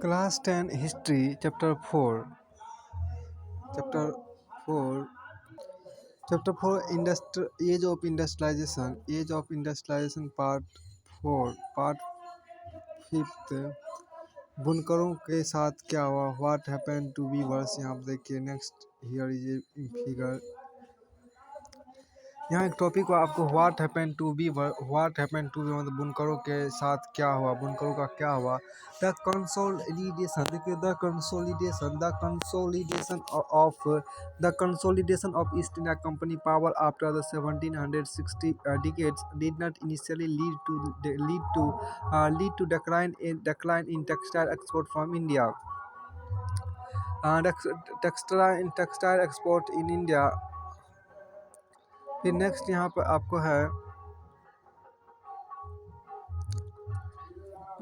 Class 10 History, Chapter 4. Chapter 4. Chapter 4 Age of Industrialization. Age of Industrialization Part 4. Part 5th. बुनकरों के साथ क्या हुआ? What happened to weavers? यहाँ पे देखिए next here is a figure. यहाँ एक टॉपिक हुआ आपको व्हाट हैपन टू बी मतलब बुनकरों के साथ क्या हुआ, बुनकरों का क्या हुआ। The consolidation of east India company power after the 1760 decades did not initially lead to decline in textile export from India. Textile export in India। फिर नेक्स्ट यहाँ पर आपको है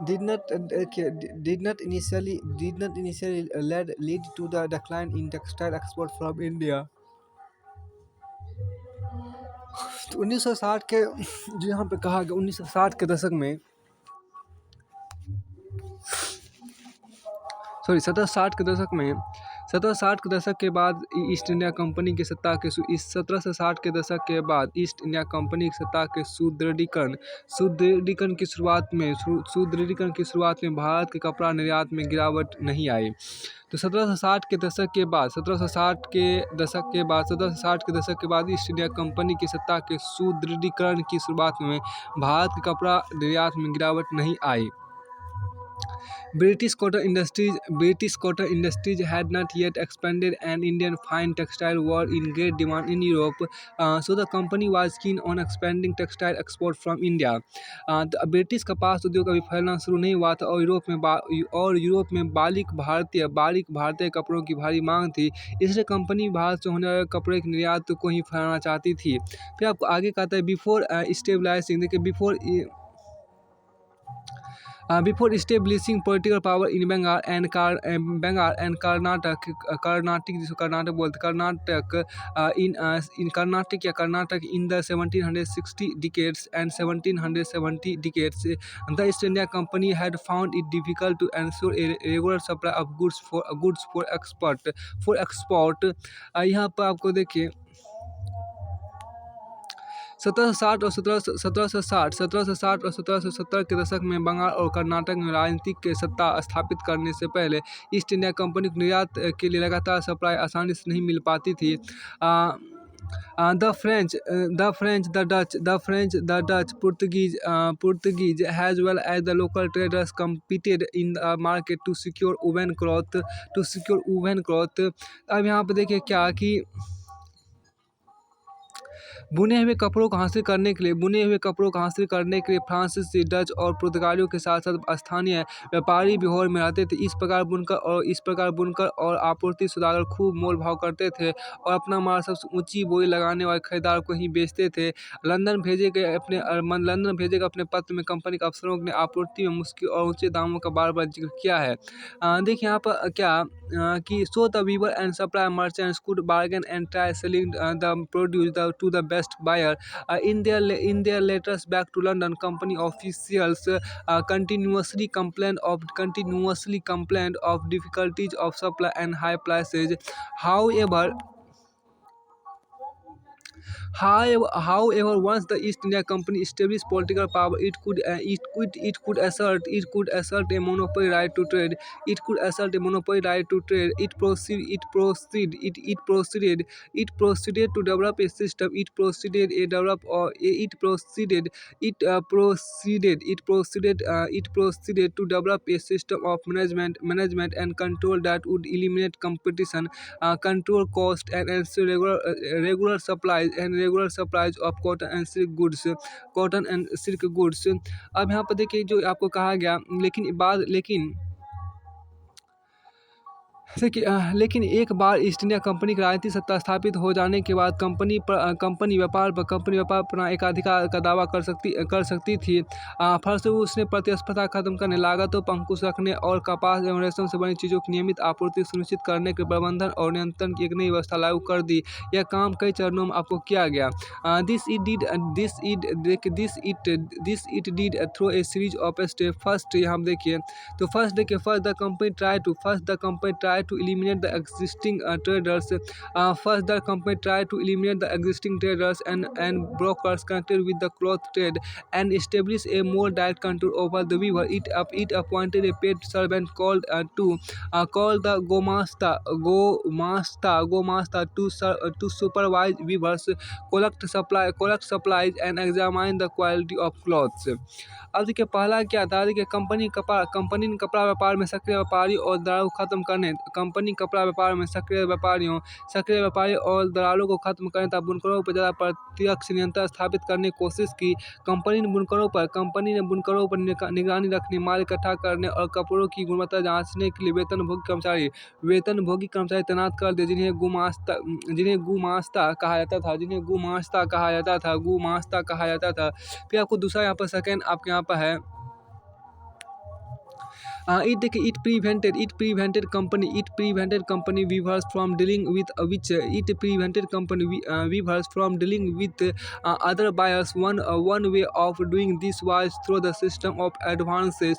did not initially lead to the decline in textile export from India। तो 1960 के जो यहाँ पे कहा गया 1960 के दशक में 1760 के दशक के बाद ईस्ट इंडिया कंपनी की सत्ता के 1760 के दशक के बाद ईस्ट इंडिया कंपनी की सत्ता के सुदृढ़ीकरण की शुरुआत में भारत के कपड़ा निर्यात में गिरावट नहीं आई। तो 1760 के दशक के बाद ईस्ट इंडिया कंपनी की सत्ता के सुदृढ़ीकरण की शुरुआत में भारत के कपड़ा निर्यात में गिरावट नहीं आई। British cotton industries had not yet expanded, and Indian fine textile were in great demand in Europe. So the company was keen on expanding textile export from India. तो ब्रिटिश कपास उद्योग अभी फैलना शुरू नहीं हुआ था और यूरोप में बारीक भारतीय कपड़ों की भारी मांग थी, इसलिए कंपनी भारत से होने वाले कपड़े के निर्यात को ही फैलाना चाहती थी। फिर आपको आगे कहता है बिफोर स्टेबलाइजिंग, देखिए before establishing political power in Bengal and Karnataka, जिसको कर्नाटक बोलते Karnataka in the 1760 decades and 1770 decades, the East India Company had found it difficult to ensure a regular supply of goods for export। यहाँ पर आपको देखिए 1760 और 1770 के दशक में बंगाल और कर्नाटक में राजनीतिक सत्ता स्थापित करने से पहले ईस्ट इंडिया कंपनी को निर्यात के लिए लगातार सप्लाई आसानी से नहीं मिल पाती थी। The French, the Dutch, Portuguese, as well as the local traders competed in the market to secure woven cloth। अब यहाँ पे देखिए क्या कि बुने हुए कपड़ों को हासिल करने के लिए फ्रांसीसी, डच और पुर्तगालियों के साथ साथ स्थानीय व्यापारी भी होड़ में रहते थे। इस प्रकार बुनकर और आपूर्ति सौदागर खूब मोल भाव करते थे और अपना माल सबसे ऊंची बोली लगाने वाले खरीदार को ही बेचते थे। लंदन भेजे गए अपने पत्र में कंपनी के अफसरों ने आपूर्ति में मुश्किल और ऊंचे दामों का बार बार जिक्र किया है। देखिए यहाँ पर क्या कि so the weaver and supplier merchants could bargain and try selling the produce to the best buyer। In their letters back to London, company officials continuously complained of difficulties of supply and high prices। However, once the East India Company established political power, it could assert a monopoly right to trade. It proceeded to develop a system. It proceeded to develop a system of management and control that would eliminate competition, control cost, and ensure regular supplies of cotton and silk goods। अब यहाँ पर देखिए जो आपको कहा गया, लेकिन जैसे कि लेकिन एक बार ईस्ट इंडिया कंपनी की राजनीतिक सत्ता स्थापित हो जाने के बाद कंपनी व्यापार पर अपना एकाधिकार का दावा कर सकती थी। फलस्वरूप उसने प्रतिस्पर्धा खत्म करने, लागतों पर अंकुश रखने और कपास एवं रेशम से बनी चीज़ों की नियमित आपूर्ति सुनिश्चित करने के प्रबंधन और नियंत्रण की एक नई व्यवस्था लागू कर दी। यह काम कई चरणों में आपको किया गया। This it did through a series of step. First यहाँ देखिए, तो first the company try to eliminate the existing traders. First, the company tried to eliminate the existing traders and brokers connected with the cloth trade and establish a more direct control over the weaver. It appointed a paid servant called the Gomasta to supervise weavers, collect supplies and examine the quality of clothes. अब देखिए पहला क्या था, देखिए company ने कपड़ा व्यापार में सक्रिय व्यापारी और दलालों को खत्म करने कंपनी कपड़ा व्यापार में सक्रिय व्यापारी और दलालों को खत्म करने तथा बुनकरों पर ज़्यादा प्रत्यक्ष नियंत्रण स्थापित करने की कोशिश की। कंपनी ने बुनकरों पर निगरानी रखने, माल इकट्ठा करने और कपड़ों की गुणवत्ता जांचने के लिए वेतनभोगी कर्मचारी तैनात कर दिए, जिन्हें गुमास्ता कहा जाता था। फिर आपको दूसरा यहाँ पर सेकेंड आपके यहाँ पर है, it prevented company weavers from dealing with other buyers. One way of doing this was through the system of advances.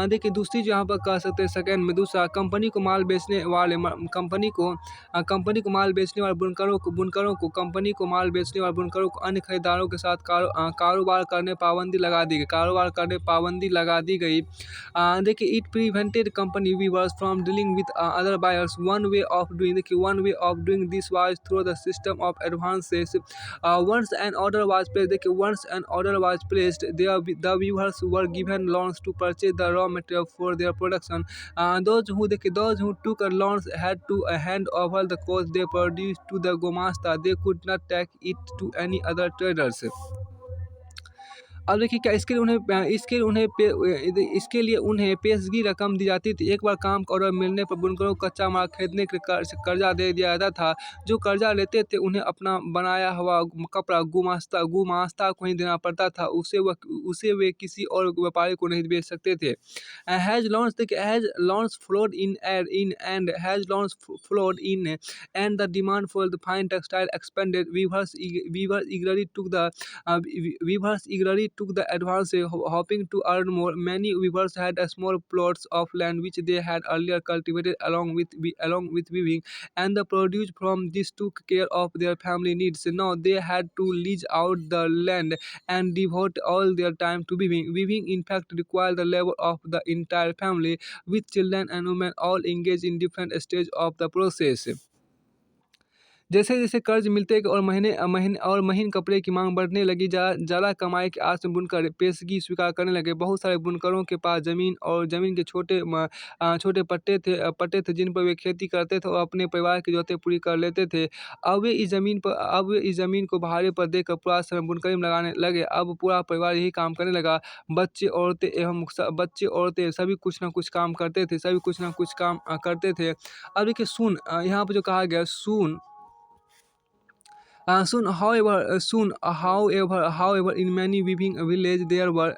देखिए दूसरी जो यहाँ पर कह सकते हैं सेकेंड में, दूसरा कंपनी को माल बेचने वाले बुनकरों को अन्य खरीदारों के साथ कारोबार करने पाबंदी लगा दी गई। देखिए it prevented company weavers from dealing with other buyers. One way of doing this was through the system of advances. Once an order was placed the weavers were given loans to purchase the raw material for their production. those who took loans had to hand over the cost they produced to the gomasta. They could not take it to any other traders. अब देखिए क्या इसके लिए उन्हें पेशगी रकम दी जाती थी। एक बार काम का ऑर्डर मिलने पर बुनकरों को कच्चा माल खरीदने के लिए कर्जा दे दिया जाता था। जो कर्जा लेते थे उन्हें अपना बनाया हुआ कपड़ा गुमास्ता को ही देना पड़ता था, उसे वे किसी और व्यापारी को नहीं बेच सकते थे। As loans flowed in and the demand for the fine textile expanded. Weavers eagerly took the advance, hoping to earn more. Many weavers had small plots of land which they had earlier cultivated along with weaving, and the produce from this took care of their family needs. Now they had to lease out the land and devote all their time to weaving. Weaving, in fact, required the labor of the entire family, with children and women all engaged in different stages of the process. जैसे जैसे कर्ज मिलते गए और महीन कपड़े की मांग बढ़ने लगी, ज़्यादा कमाई के आस में बुनकर पेशगी स्वीकार करने लगे। बहुत सारे बुनकरों के पास ज़मीन के छोटे पट्टे थे जिन पर वे खेती करते थे और अपने परिवार की ज़रूरतें पूरी कर लेते थे। अब वे इस ज़मीन को भाड़े पर देकर पूरा समय बुनकरी में लगाने लगे। अब पूरा परिवार यही काम करने लगा। बच्चे औरतें सभी कुछ ना कुछ काम करते थे। अब देखिए सुन, यहाँ पर जो कहा गया सुन, however, in many weaving villages there were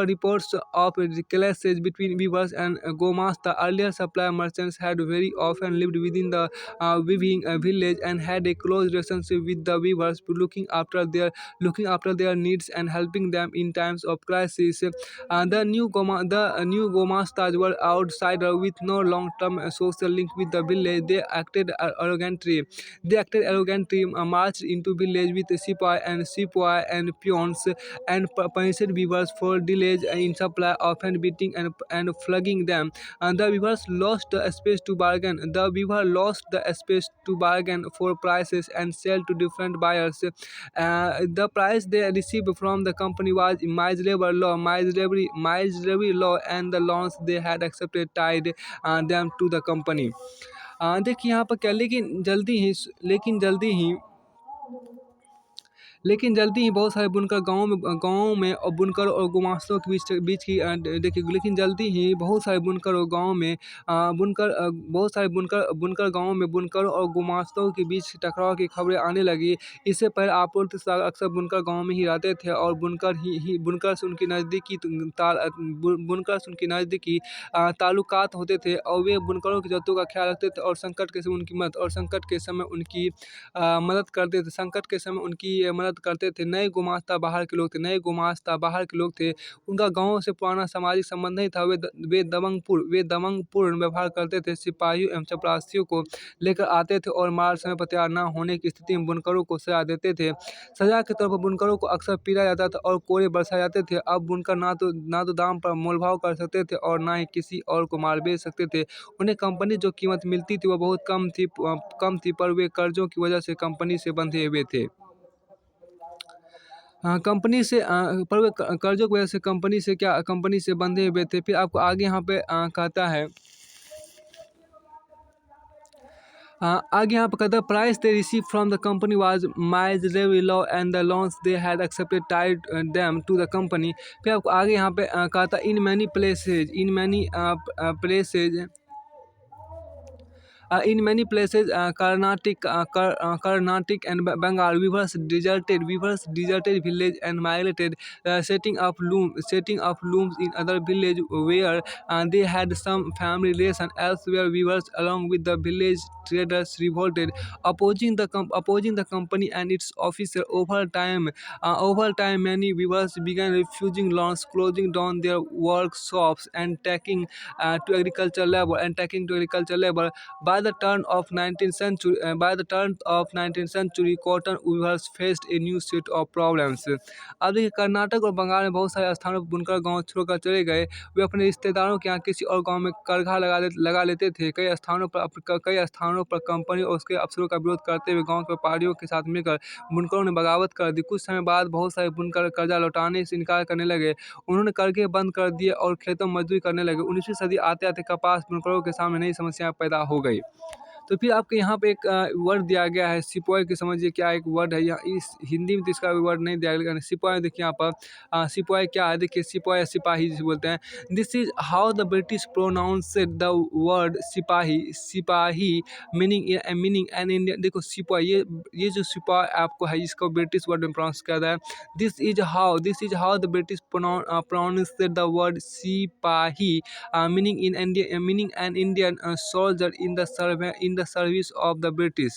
reports of clashes between weavers and gomasta. Earlier supply merchants had very often lived within the weaving village and had a close relationship with the weavers, looking after their needs and helping them in times of crisis. The new gomastas were outsiders with no long-term social link with the village. They acted arrogantly, marched into village with sepoy and peons, and punished weavers for delays in supply, often beating and flogging them. The weavers lost the space to bargain for prices and sell to different buyers. The price they received from the company was miserable law, and the loans they had accepted tied them to the company. देखिए यहाँ पर क्या, लेकिन जल्दी ही लेकिन जल्दी ही बहुत सारे बुनकर गाँव में और बुनकर और गुमास्तों के बीच बीच की देखिए लेकिन जल्दी ही बहुत सारे बुनकर और गाँव में बहुत सारे बुनकर गाँव में बुनकरों और गुमास्तों के बीच टकराव की खबरें आने लगी। इससे पहले आपूर्ति अक्सर बुनकर गाँव में ही रहते थे और बुनकर से उनकी नज़दीकी बुनकर से उनकी नज़दीकी ताल्लुकात होते थे और वे बुनकरों की ज़रूरतों का ख्याल रखते थे और संकट के समय उनकी मदद करते थे। संकट के समय उनकी मदद करते थे। नए गुमास्ता बाहर के लोग थे उनका गाँव से पुराना सामाजिक संबंध नहीं था। वे दबंगपूर्ण व्यवहार करते थे। सिपाहियों एवं चपरासियों को लेकर आते थे और मार समय पर तैयार न होने की स्थिति में बुनकरों को सजा देते थे। सजा के तौर पर बुनकरों को अक्सर पीटा जाता था और कोड़े बरसाए जाते थे। अब बुनकर ना तो दाम पर मोलभाव कर सकते थे और ना ही किसी और को माल बेच सकते थे। उन्हें कंपनी जो कीमत मिलती थी वह बहुत कम थी, पर वे कर्जों की वजह से कंपनी से बंधे हुए थे। कंपनी से पर वे कर्जों की वजह से कंपनी से बंधे हुए थे। फिर आपको आगे यहाँ पे कहता है आगे यहाँ पर कहता है price they receive from the company was miserably low and the loans they had accepted tied them to the company. फिर आपको आगे यहाँ पे कहता है in many places in many places, Carnatic and Bengal weavers deserted village and migrated, setting up looms in other village where they had some family relation. Elsewhere, weavers along with the village traders revolted, opposing the company and its officer. Over time, many weavers began refusing loans, closing down their workshops, and taking to agricultural labor. By the turn of 19th century, cotton weavers faced a new set of problems. अब देखिए कर्नाटक और बंगाल में बहुत सारे स्थानों पर बुनकर गांव छोड़कर चले गए। वे अपने रिश्तेदारों के यहाँ किसी और गांव में करघा लगा लेते थे। कई स्थानों पर कंपनी और उसके अफसरों का विरोध करते हुए गांव के व्यापारियों के साथ मिलकर बुनकरों ने बगावत कर दी। कुछ समय बाद बहुत सारे बुनकर कर्जा लौटाने से इनकार करने लगे। उन्होंने कर्जे बंद कर दिए और खेतों में मजदूरी करने लगे। 19वीं सदी आते आते कपास बुनकरों के सामने नई समस्याएं पैदा हो गई। तो फिर आपके यहाँ पे एक वर्ड दिया गया है सिपोय की, समझिए क्या एक वर्ड है। यहाँ इस हिंदी में तो इसका वर्ड नहीं दिया गया, सिपोय देखिए यहाँ पर सिपोय क्या है, देखिए सिपोय या सिपाही जिसे बोलते हैं। This is how the British pronounced the word sipahi meaning an Indian. देखो सिपोय ये जो सिपाही आपको है इसको ब्रिटिश वर्ड में प्रोनाउंस किया है। This is how the British pronounced the word sipahi meaning an Indian soldier in the service of the British.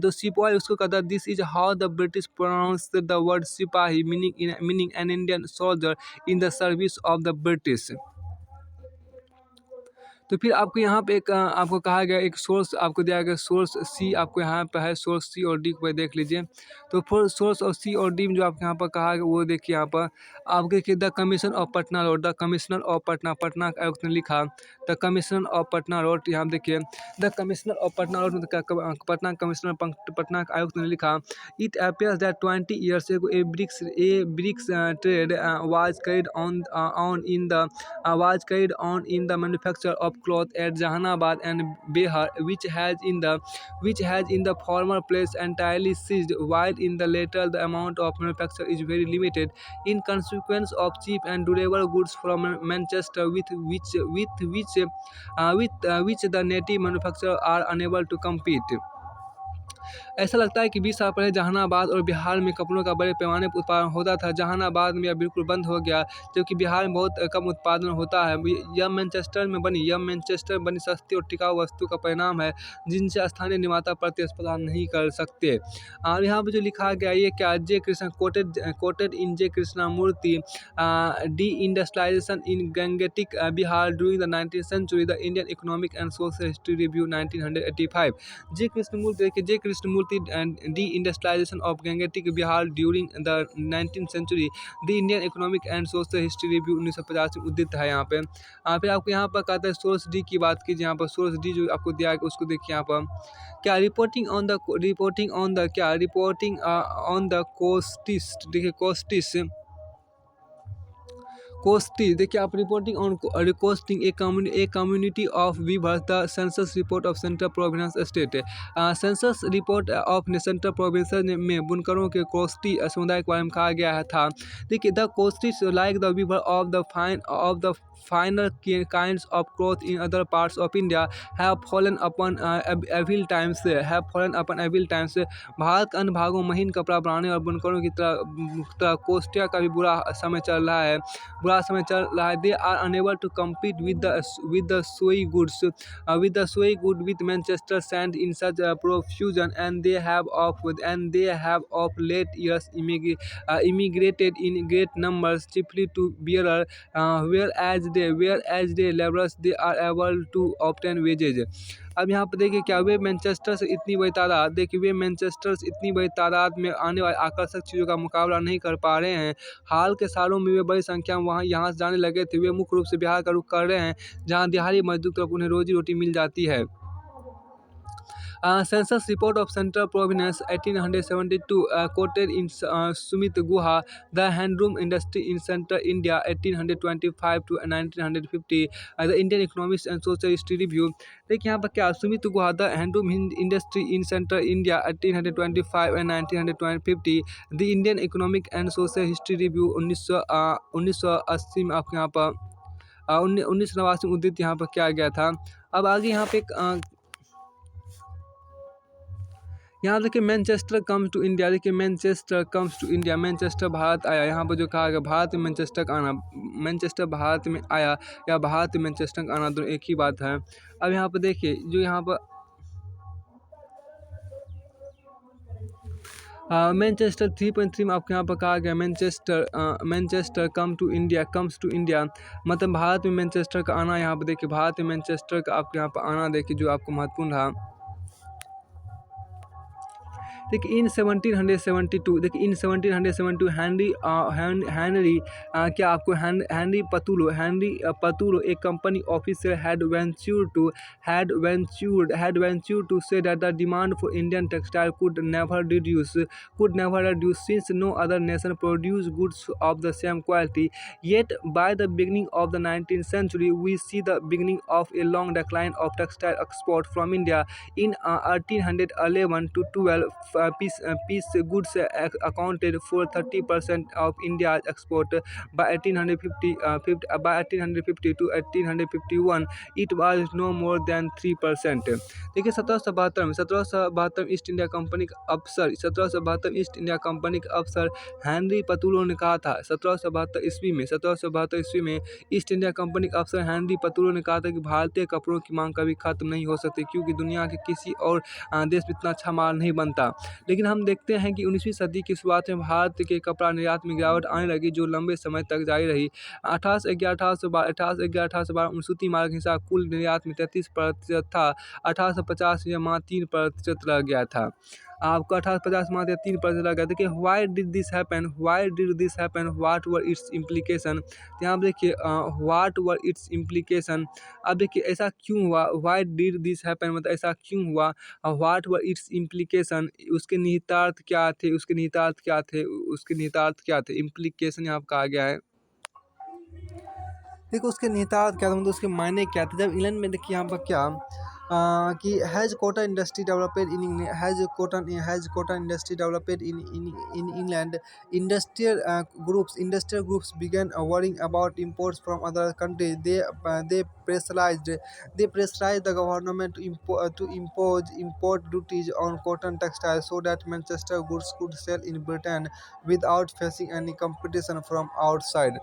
तो सिपाही उसको कहता है this is how the British pronounce the word sipahi meaning an Indian soldier in the service of the British. तो फिर आपको यहाँ पे एक आपको कहा गया एक सोर्स आपको दिया गया, सोर्स सी आपको यहाँ पे है, सोर्स सी और डी को देख लीजिए। तो फिर सोर्स और सी और डी में जो आपको यहाँ पर कहा गया वो देखिए यहाँ पर आप देखिए the commission of Patna road, the commissioner of Patna आयुक्त ने लिखा the commissioner of Patna road. यहाँ देखिए the commissioner of Patna road Patna commissioner Patna आयुक्त ने लिखा it appears that 20 years ago a bricks trade was carried on in the manufacture of cloth at Jahanabad and Bihar, which has in the former place entirely ceased, while in the latter the amount of manufacture is very limited. In consequence of cheap and durable goods from Manchester, with which the native manufacturers are unable to compete. ऐसा लगता है कि 20 साल पहले जहानाबाद और बिहार में कपड़ों का बड़े पैमाने पर उत्पादन होता था। जहानाबाद में यह बिल्कुल बंद हो गया, जबकि बिहार में बहुत कम उत्पादन होता है। यह मैनचेस्टर बनी सस्ती और टिकाऊ वस्तु का परिणाम है, जिनसे स्थानीय निर्माता प्रतिस्पर्धा नहीं कर सकते। और यहाँ पर जो लिखा गया ये क्या, quoted in J Krishnamurthy deindustrialisation in Gangetic Bihar during the 19th century, the Indian economic and social history review 1985। J Krishnamurthy de-industrialization of Gangetic Bihar during the 19th century, the Indian Economic and Social History Review 1950 में उद्धृत है। यहाँ पे फिर आपको यहाँ पर कहता है सोर्स डी की बात कीजिए। यहाँ पर सोर्स डी जो आपको दिया है उसको देखिए यहाँ पर क्या रिपोर्टिंग ऑन द कोस्टिस, देखिए कोस्टी देखिए आप reporting on costing a community of viewers the census report of central province state. Census report of central province में बुनकरों के कोस्टी समुदाय के बारे में कहा गया है था। देखिए द कोस्टी like the weaver of the finer kinds of cloth in other parts of India have fallen upon evil times. भारत के अन्य भागों में महीन कपड़ा बनाने और बुनकरों की तरह कोस्टिया का भी बुरा समय चल रहा है। They are unable to compete with the soy good with Manchester sand in such profusion, and they have of late years immigrated in great numbers chiefly to Bearer, whereas they laborers they are able to obtain wages। अब यहाँ पर देखिए क्या वे Manchester से इतनी बड़ी तादाद में आने वाले आकर्षक चीज़ों का मुकाबला नहीं कर पा रहे हैं। हाल के सालों में वे बड़ी संख्या में यहाँ से जाने लगे थे। वे मुख्य रूप से बिहार का रुख कर रहे हैं, जहाँ दिहाड़ी मजदूर तरफ उन्हें रोजी रोटी मिल जाती है। Census report of Central Province 1872 quoted in Sumit Guha, The Handloom Industry in Central India 1825 to 1950, The Indian Economics and Social History Review। देखिए यहाँ पर क्या Sumit Guha the handloom industry in central India 1825 and 1950, the Indian economic and social history review 1980 में आपके यहाँ पर 1989 में उद्दित यहाँ पर किया गया था। अब आगे यहाँ पे यहाँ देखिए मैनचेस्टर कम्स टू इंडिया। देखिए Manchester comes to India, Manchester Bharat आया। यहाँ पर जो कहा गया भारत में मैनचेस्टर का आना, मैनचेस्टर भारत में आया या भारत में मैनचेस्टर का आना, दोनों एक ही बात है। अब यहाँ पर देखिए जो यहाँ पर मैनचेस्टर 3.3 में आपको यहाँ पर कहा गया मैनचेस्टर कम्स टू इंडिया, मतलब भारत में मैनचेस्टर का आना। यहाँ पर देखिए भारत में मैनचेस्टर का आपके यहाँ पर आना देखिए जो आपको महत्वपूर्ण रहा। देखिए इन 1772 देखिए इन 1772 हैनरी क्या आपको हैनरी पतुलो एक company officer had ventured to say that the demand for Indian textile could never reduce since no other nation produced goods of the same quality. Yet by the beginning of the 19th century we see the beginning of a long decline of textile export from India. In 1811 to 12 piece goods accounted for 30% of India's export. By 1850 to 1851 it was no more than 3%। देखिए 1772 east India company का अफसर Henry पतुलो ने कहा था। 1772 ईस्वी में east India company का अफसर हैनरी पतुलो ने कहा था कि भारतीय कपड़ों की मांग कभी खत्म नहीं हो सकती, क्योंकि दुनिया के किसी और देश में इतना अच्छा माल नहीं बनता। लेकिन हम देखते हैं कि 19वीं सदी की शुरुआत में भारत के कपड़ा निर्यात में गिरावट आने लगी, जो लंबे समय तक जारी रही। 1811-1812 सूती माल का हिस्सा कुल निर्यात में 33% था। 1850 में मात्र 3% रह गया था। आपको 1850 मात्र 3% रह गया। देखिए why did this happen, what were it's implication. तो यहाँ देखिए व्हाट वर इट्स इम्प्लीकेशन। अब देखिए ऐसा क्यों हुआ, व्हाई डिड दिस हैपन मतलब ऐसा क्यों हुआ, व्हाट वर इट्स इम्प्लीकेशन उसके निहितार्थ क्या थे, इम्प्लीकेशन यहाँ पर कहा गया है। देखो उसके निहितार्थ क्या था, मतलब उसके मायने क्या थे। जब इंग्लैंड में देखिए यहाँ पर क्या कि has cotton industry developed in England, industrial groups began worrying about imports from other countries. They pressurized the government to impose import duties on cotton textiles so that Manchester goods could sell in Britain without facing any competition from outside।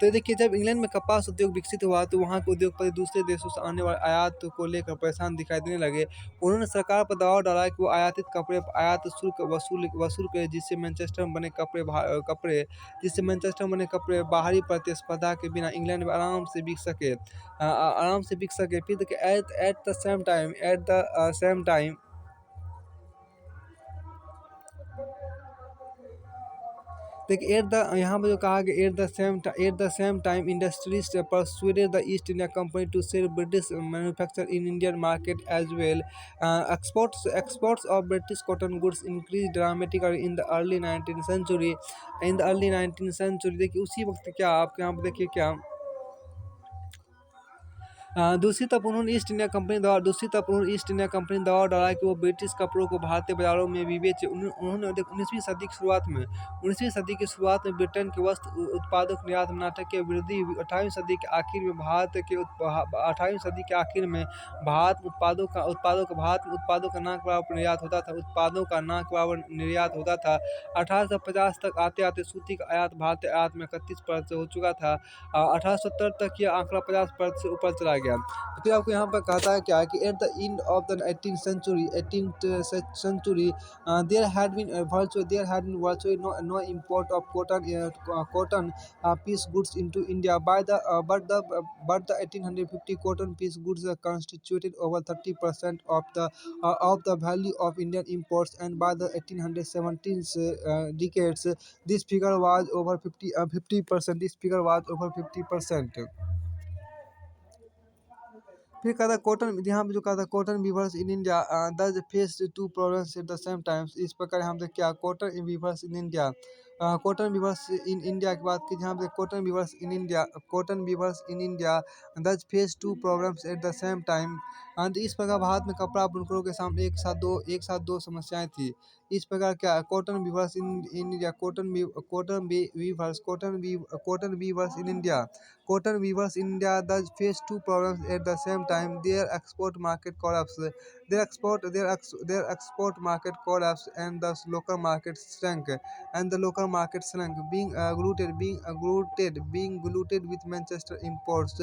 तो देखिए जब England में कपास उद्योग विकसित हुआ तो वहाँ के उद्योगपति दूसरे देशों से आने वाले आयात को लेकर परेशान दिखाई देने लगे। उन्होंने सरकार पर दबाव डाला कि वो आयातित कपड़े आयात शुल्क वसूल करे, जिससे मैनचेस्टर में बने कपड़े बाहरी प्रतिस्पर्धा के बिना इंग्लैंड में आराम से बिक सके। फिर देखिए एट द सेम टाइम देखिए एट द यहाँ पर जो कहा कि at the same time industries persuaded the East India Company to sell British manufacture in Indian market as well. Exports of British cotton goods increase dramatically in the early 19th century। देखिए उसी वक्त क्या आपके यहाँ पर देखिए क्या दूसरी तरफ उन्होंने ईस्ट इंडिया कंपनी दबाव डाला कि वो ब्रिटिश कपड़ों को भारतीय बाजारों में विवेचे। उन्होंने 19वीं सदी की शुरुआत में ब्रिटेन के वस्त्र उत्पादों के निर्यात में नाटकीय वृद्धि हुई। 18वीं सदी के आखिर में भारत में उत्पादों का नाक बराबर निर्यात होता था। 1850 तक आते आते सूती का आयात भारतीय आयात में 31% हो चुका था। 1870 तक यह आंकड़ा 50% से ऊपर चला गया। तो फिर आपको यहाँ पर कहता है क्या है कि at the end of the 18th century there had been virtually no import of cotton piece goods into India but the 1850 cotton piece goods constituted over 30% of the value of Indian imports, and by the 1870s decades this figure was over 50%. फिर कहा था cotton, यहाँ पे जो कहा था cotton weavers in India thus face two problems at the same times. इस प्रकार यहाँ पे क्या कॉटन वीवर्स इन इंडिया की बात की, जहाँ पे cotton weavers in India thus face two problems at the same time. इस प्रकार भारत में कपड़ा बुनकरों के सामने एक साथ दो समस्याएं थी। इस प्रकार क्या cotton weavers in India Cotton weavers in India thus face two problems at the same time. Their export market collapsed. Their export market collapsed, and thus local market shrank. Being gluted with Manchester imports.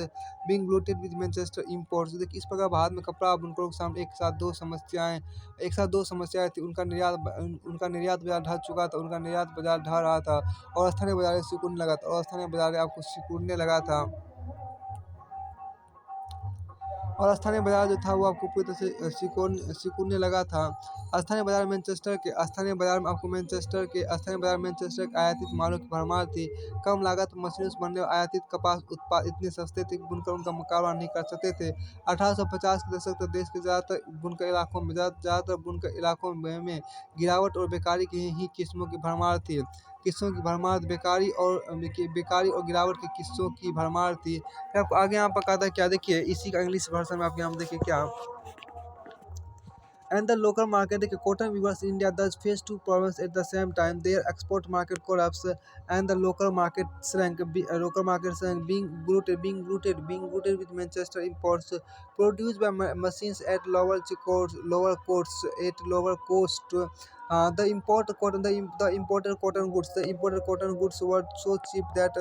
देखिए इस प्रकार भारत में कपड़ा बुनकरों के सामने एक साथ दो समस्याएं थी। उनका निर्यात बाजार ढह चुका था, उनका निर्यात बाजार ढह रहा था और स्थानीय बाजार सिकुड़ने लगा था। और स्थानीय बाजार जो था वो आपको पूरी तरह से सिकुड़ने लगा था। स्थानीय बाजार में मैनचेस्टर के आयातित मालों की भरमार थी। कम लागत मशीनों से बनने वाले आयातित कपास उत्पाद इतने सस्ते थे कि बुनकर उनका मुकाबला नहीं कर सकते थे। 1850 के दशक तक देश के ज़्यादातर बुनकर इलाकों में गिरावट और बेकारी की ही किस्मों की भरमार थी। बेकारी और गिरावट के किस्सों की भरमार थी। फिर आपको आगे यहाँ पर कहा था क्या, देखिए इसी का इंग्लिश वर्जन में आप यहाँ देखिए क्या, and the local market, the cotton weavers in India thus faced two problems at the same time. Their export market collapsed, and the local market shrank. Being gluted with Manchester imports produced by machines at lower cost. The imported cotton goods were so cheap that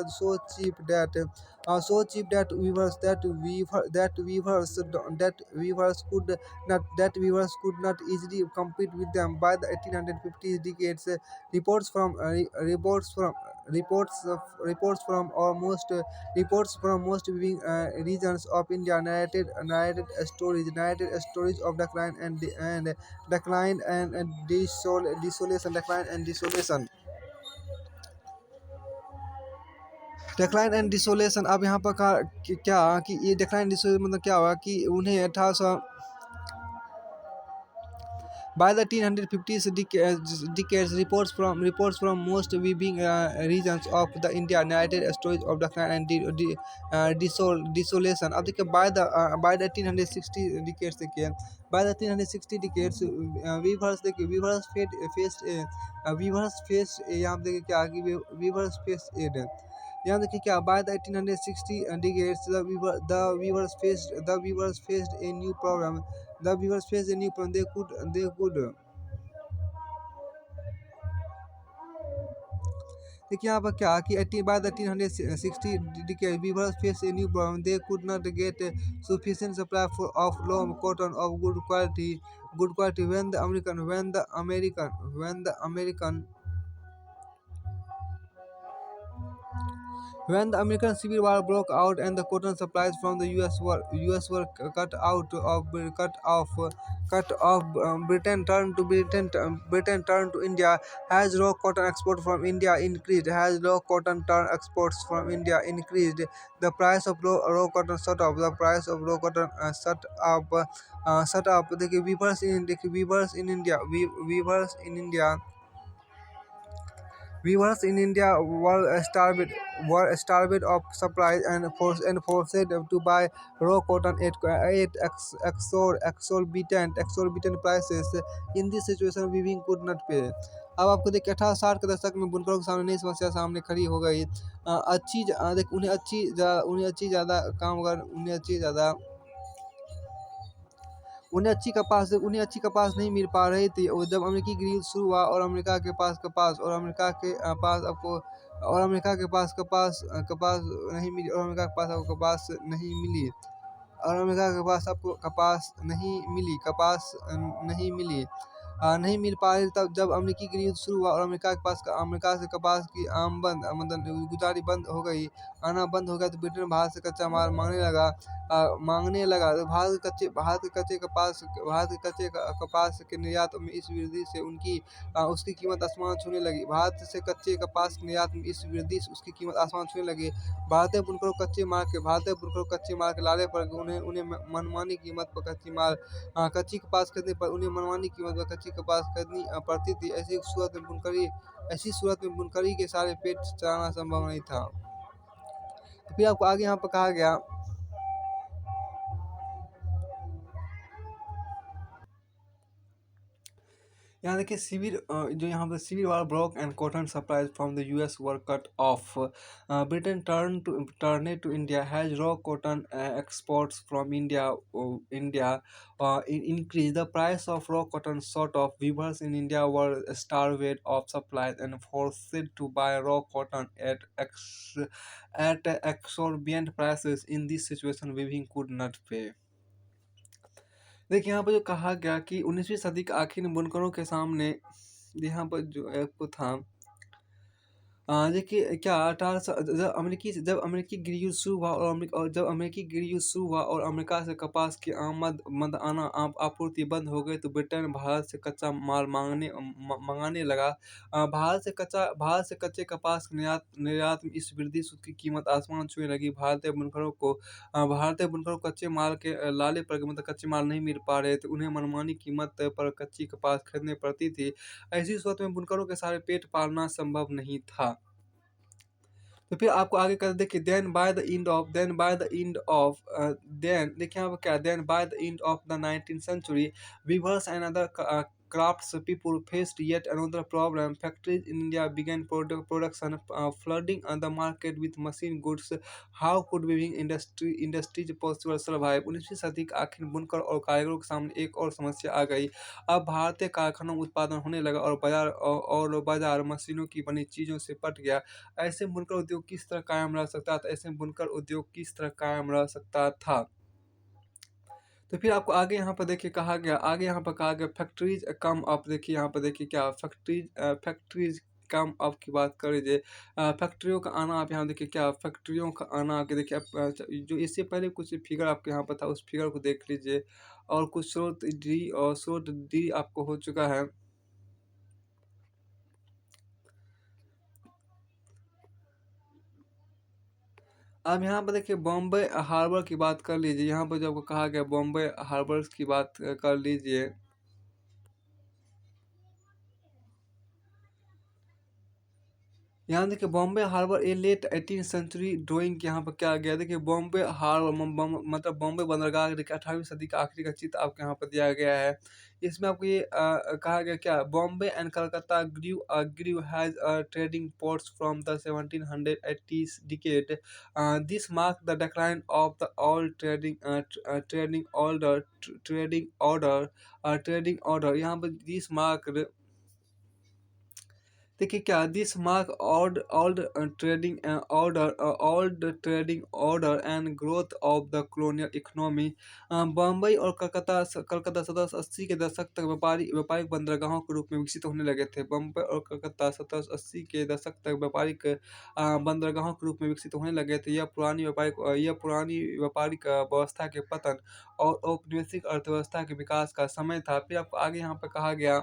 weavers could not easily compete with them. By the 1850s decades, reports from most weaving regions of India narrated stories of decline and desolation। अब यहाँ पर कहा कि क्या कि ये decline डिसोलेशन मतलब क्या हुआ कि उन्हें 1800 by the 1850s decades, reports from most weaving regions of the India narrated stories of decline and desolation। अब देखिए by the 1860 decades weavers faced यहाँ देखिए क्या कि weavers faced यहाँ देखिए क्या by the 1860 decades the weavers faced a new problem। They could देखिए यहाँ पर क्या कि by the 1860 decade weavers faced a new problem। They could not get sufficient supply of loam cotton of good quality when the American When the American Civil War broke out and the cotton supplies from the US were cut off, Britain turned to India. As raw cotton export from India increased, the price of raw cotton shot up. Shut up. The weavers in India Weavers in India were starved of supplies and forced to buy raw cotton at exorbitant prices. In this situation, weaving could not pay. अब आपको देखिए 1860 के दशक में बुनकरों के सामने नई समस्या सामने खड़ी हो गई। उन्हें अच्छी कपास नहीं मिल पा रही थी। और जब अमेरिकी गृह युद्ध शुरू हुआ और अमेरिका के पास कपास और अमेरिका के पास आपको और अमेरिका के पास कपास नहीं मिली और अमेरिका के पास आपको कपास नहीं मिली और अमेरिका के पास आपको कपास नहीं मिल पा रही। तब जब अमेरिकी गृह युद्ध शुरू हुआ और अमेरिका से कपास की आमद मतलब गुजारी बंद हो गई, आना बंद हो गया, तो ब्रिटेन भारत से कच्चा माल मांगने लगा। तो भारत के कच्चे कपास के निर्यात में इस वृद्धि से उसकी कीमत आसमान छूने लगी। भारत से कच्चे कपास के निर्यात में इस वृद्धि से उसकी कीमत आसमान छूने लगी। भारतीय बुनकरों कच्चे माल के लाले पर उन्हें मनमानी कीमत पर कच्ची कपास खरीदने पर उन्हें मनमानी कीमत पर कच्ची कपास खरीदनी पड़ती थी। ऐसी सूरत में बुनकरी के सारे पेट चलाना संभव नहीं था। तो फिर आपको आगे यहाँ पर कहा गया यहाँ देखिए यहाँ पर civil war broke and cotton supplies from the US were cut off. Britain turn to India as raw cotton exports from India increased. The price of raw cotton shot off. Weavers in India were starved of supplies and forced to buy raw cotton at exorbitant prices. In this situation, weaving could not pay. देखिए यहाँ पर जो कहा गया कि 19वीं सदी के आखिर में बुनकरों के सामने यहाँ पर जो आपको था देखिए क्या 1800 जब अमेरिकी गृह युद्ध शुरू हुआ जब अमेरिकी गृह युद्ध शुरू हुआ और अमेरिका से कपास की आपूर्ति बंद हो गई, तो ब्रिटेन भारत से कच्चा माल मंगाने लगा। भारत से कच्चे कपास के निर्यात में इस वृद्धि से उसकी कीमत आसमान छूने लगी। भारतीय बुनकरों को कच्चे माल के लाले पर मतलब कच्चे माल नहीं मिल पा रहे थे। उन्हें मनमानी कीमत पर कच्ची कपास खरीदनी पड़ती थी। ऐसी सूरत में बुनकरों के सारे पेट पालना संभव नहीं था। तो फिर आपको आगे कर देखिए then by the end of देखिए यहाँ पर क्या then by the end of the 19th century, weavers and other crafts people faced yet another problem. Factories in India began production, flooding the market with machine goods. How could weaving industries possible survive? 19वीं सदी के आखिर में बुनकर और कारीगरों के सामने एक और समस्या आ गई। अब भारतीय कारखानों में उत्पादन होने लगा और बाजार मशीनों की बनी चीज़ों से पट गया। ऐसे में बुनकर उद्योग किस तरह कायम रह सकता था। तो फिर आपको आगे यहाँ पर देखिए कहा गया फैक्ट्रीज कम अप। देखिए यहाँ पर देखिए क्या फैक्ट्रीज कम अप की बात कर लीजिए। फैक्ट्रियों का आना आप यहाँ देखिए क्या फैक्ट्रियों का आना आके देखिए जो इससे पहले कुछ फिगर आपके यहाँ पर था, उस फिगर को देख लीजिए। और कुछ स्रोत डी आपको हो चुका है। अब यहाँ पर देखिए बॉम्बे हार्बर की बात कर लीजिए। यहाँ पर जो आपको कहा गया बॉम्बे हार्बर्स की बात कर लीजिए। यहाँ देखिए बॉम्बे हार्बर ए लेट 18th सेंचुरी ड्राइंग। यहाँ पर क्या गया देखिए बॉम्बे हार्बर मतलब बॉम्बे बंदरगाह देखिए 18वीं सदी का आखिरी का चित्र आपको यहाँ पर दिया गया है। इसमें आपको ये कहा गया क्या Bombay and Calcutta grew as trading ports from the 1780s decade. This marked the decline of the old trading order. यहाँ पर दिस मार्क देखिए क्या this mark old trading order and growth of the colonial economy. Bombay और कलकत्ता 1780 के दशक तक व्यापारिक बंदरगाहों के रूप में विकसित होने लगे थे। बम्बई और कलकत्ता 1780 के दशक तक व्यापारिक बंदरगाहों के रूप में विकसित होने लगे थे। यह पुरानी व्यापारिक व्यवस्था के पतन और औपनिवेशिक अर्थव्यवस्था के विकास का समय था। फिर आपको आगे यहाँ पे कहा गया,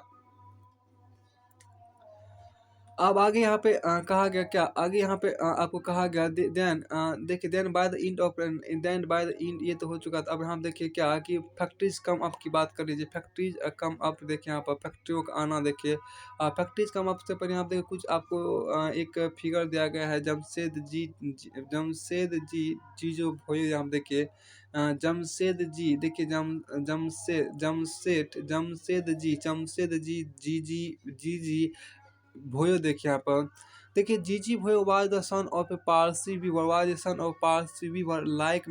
अब आगे यहाँ पे कहा गया क्या, आगे यहाँ पे आपको कहा गया देन, देखिए देन बाय द इंड, ये तो हो चुका था। अब हम देखिए क्या कि फैक्ट्रीज कम अप की बात कर लीजिए। फैक्ट्रीज कम अप, देखिए यहाँ पर फैक्ट्रियों का आना देखिए। फैक्ट्रीज कम अप से पहले यहाँ पे देखिए कुछ आपको एक फिगर दिया गया है। जमशेद जी चीजों भोये, यहाँ पे देखिए जमशेद जी, देखिए जमशेद जी भोयो, देखिए यहाँ पर देखिए Jejeebhoy was the son of a Parsi weaver, was a son of Parsi weaver like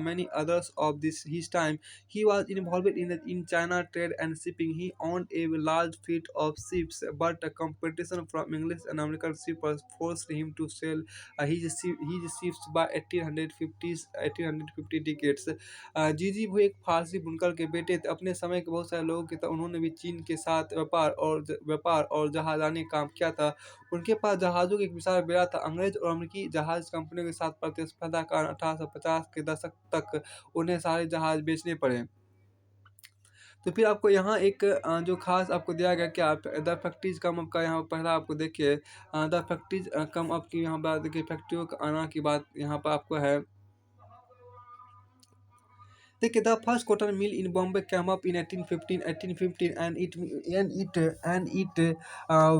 many others of this his time. He was involved in China trade and shipping. He owned a large fleet of ships, but competition from English and American shippers forced him to sell his ships by 1850 decades. जीजी वो एक फारसी बुनकर के बेटे थे। अपने समय के बहुत सारे लोगों की तरह उन्होंने भी चीन के साथ व्यापार और जहाजानी काम किया था। उनके पास जहाज़ों की एक विशाल बेड़ा था। अंग्रेज और अमेरिकी जहाज कंपनियों के साथ प्रतिस्पर्धा के कारण 1850 के दशक तक उन्हें सारे जहाज बेचने पड़े। तो फिर आपको यहाँ एक जो खास आपको दिया गया क्या, द फैक्ट्रीज कम अप का यहाँ पहला आपको देखिए, द फैक्ट्रीज कम अप की यहाँ बात देखिए, फैक्ट्रियों का आना की बात यहाँ पर आपको है। The first cotton mill in Bombay came up in 1815, and it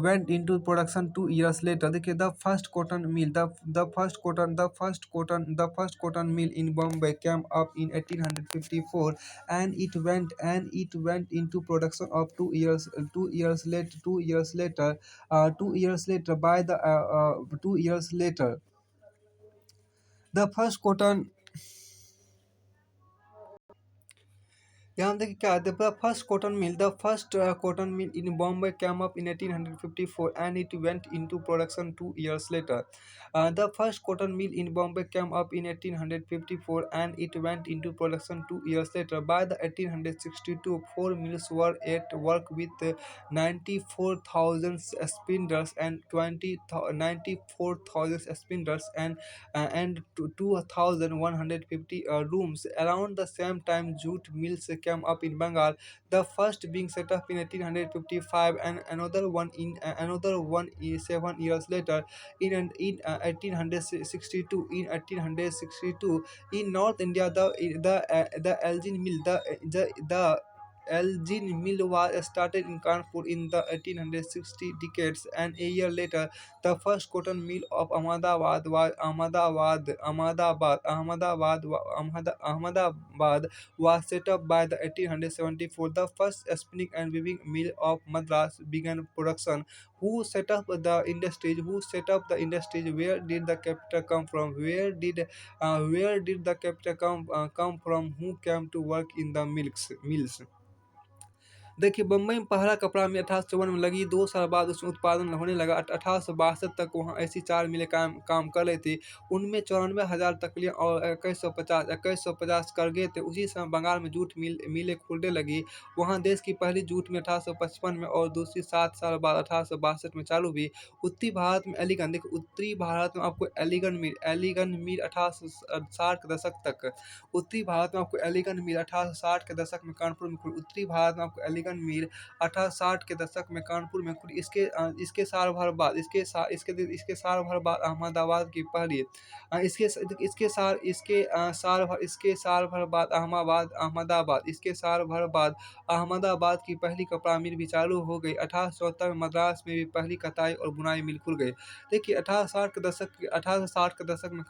went into production 2 years later. The first cotton mill, the first cotton mill in Bombay came up in 1854, and it went into production of 2 years later. 2 years later, the first cotton यहाँ हम देखिए क्या, the first cotton mill in Bombay came up in 1854 and it went into production 2 years later. The first cotton mill in Bombay came up in 1854 and it went into production 2 years later. By the 1862 4 mills were at work with 94,000 spindles and 94,000 spindles and 2,150 looms. Around the same time, jute mills came up in Bengal. The first being set up in 1855, and another one is 7 years later. In 1862, in North India, the Elgin mill, the Elgin Mill was started in Kanpur in the 1860 decades, and a year later, the first cotton mill of Ahmedabad was set up by the 1874. The first spinning and weaving mill of Madras began production. Who set up the industries? Where did the capital come from? Where did the capital come from? Who came to work in the mills? देखिए बम्बई में पहला कपड़ा मिल 1854 में लगी। 2 साल बाद उसमें उत्पादन होने लगा। 1862 तक वहाँ ऐसी 4 मिलें काम कर रही थी। उनमें 94,000 तकलियाँ और 2150 करघे थे। उसी समय बंगाल में जूट मिलें खुलने लगी। वहाँ देश की पहली जूट मिल 1855 में और दूसरी 7 साल बाद 1862 में चालू हुई। उत्तरी भारत में उत्तरी भारत में आपको एलिगन मिल 1860 के दशक तक। उत्तरी भारत में आपको एलिगन मिल 1860 के दशक में कानपुर में खुली। उत्तरी भारत में आपको एलिगन मिल 1860 के दशक में कानपुर में खुली। इसके साल भर बाद अहमदाबाद की पहली अहमदाबाद की पहली कपड़ा मिल भी चालू हो गई। 1874 में मद्रास में भी पहली कताई और बुनाई मिल खुल गई। देखिए 1860 के दशक में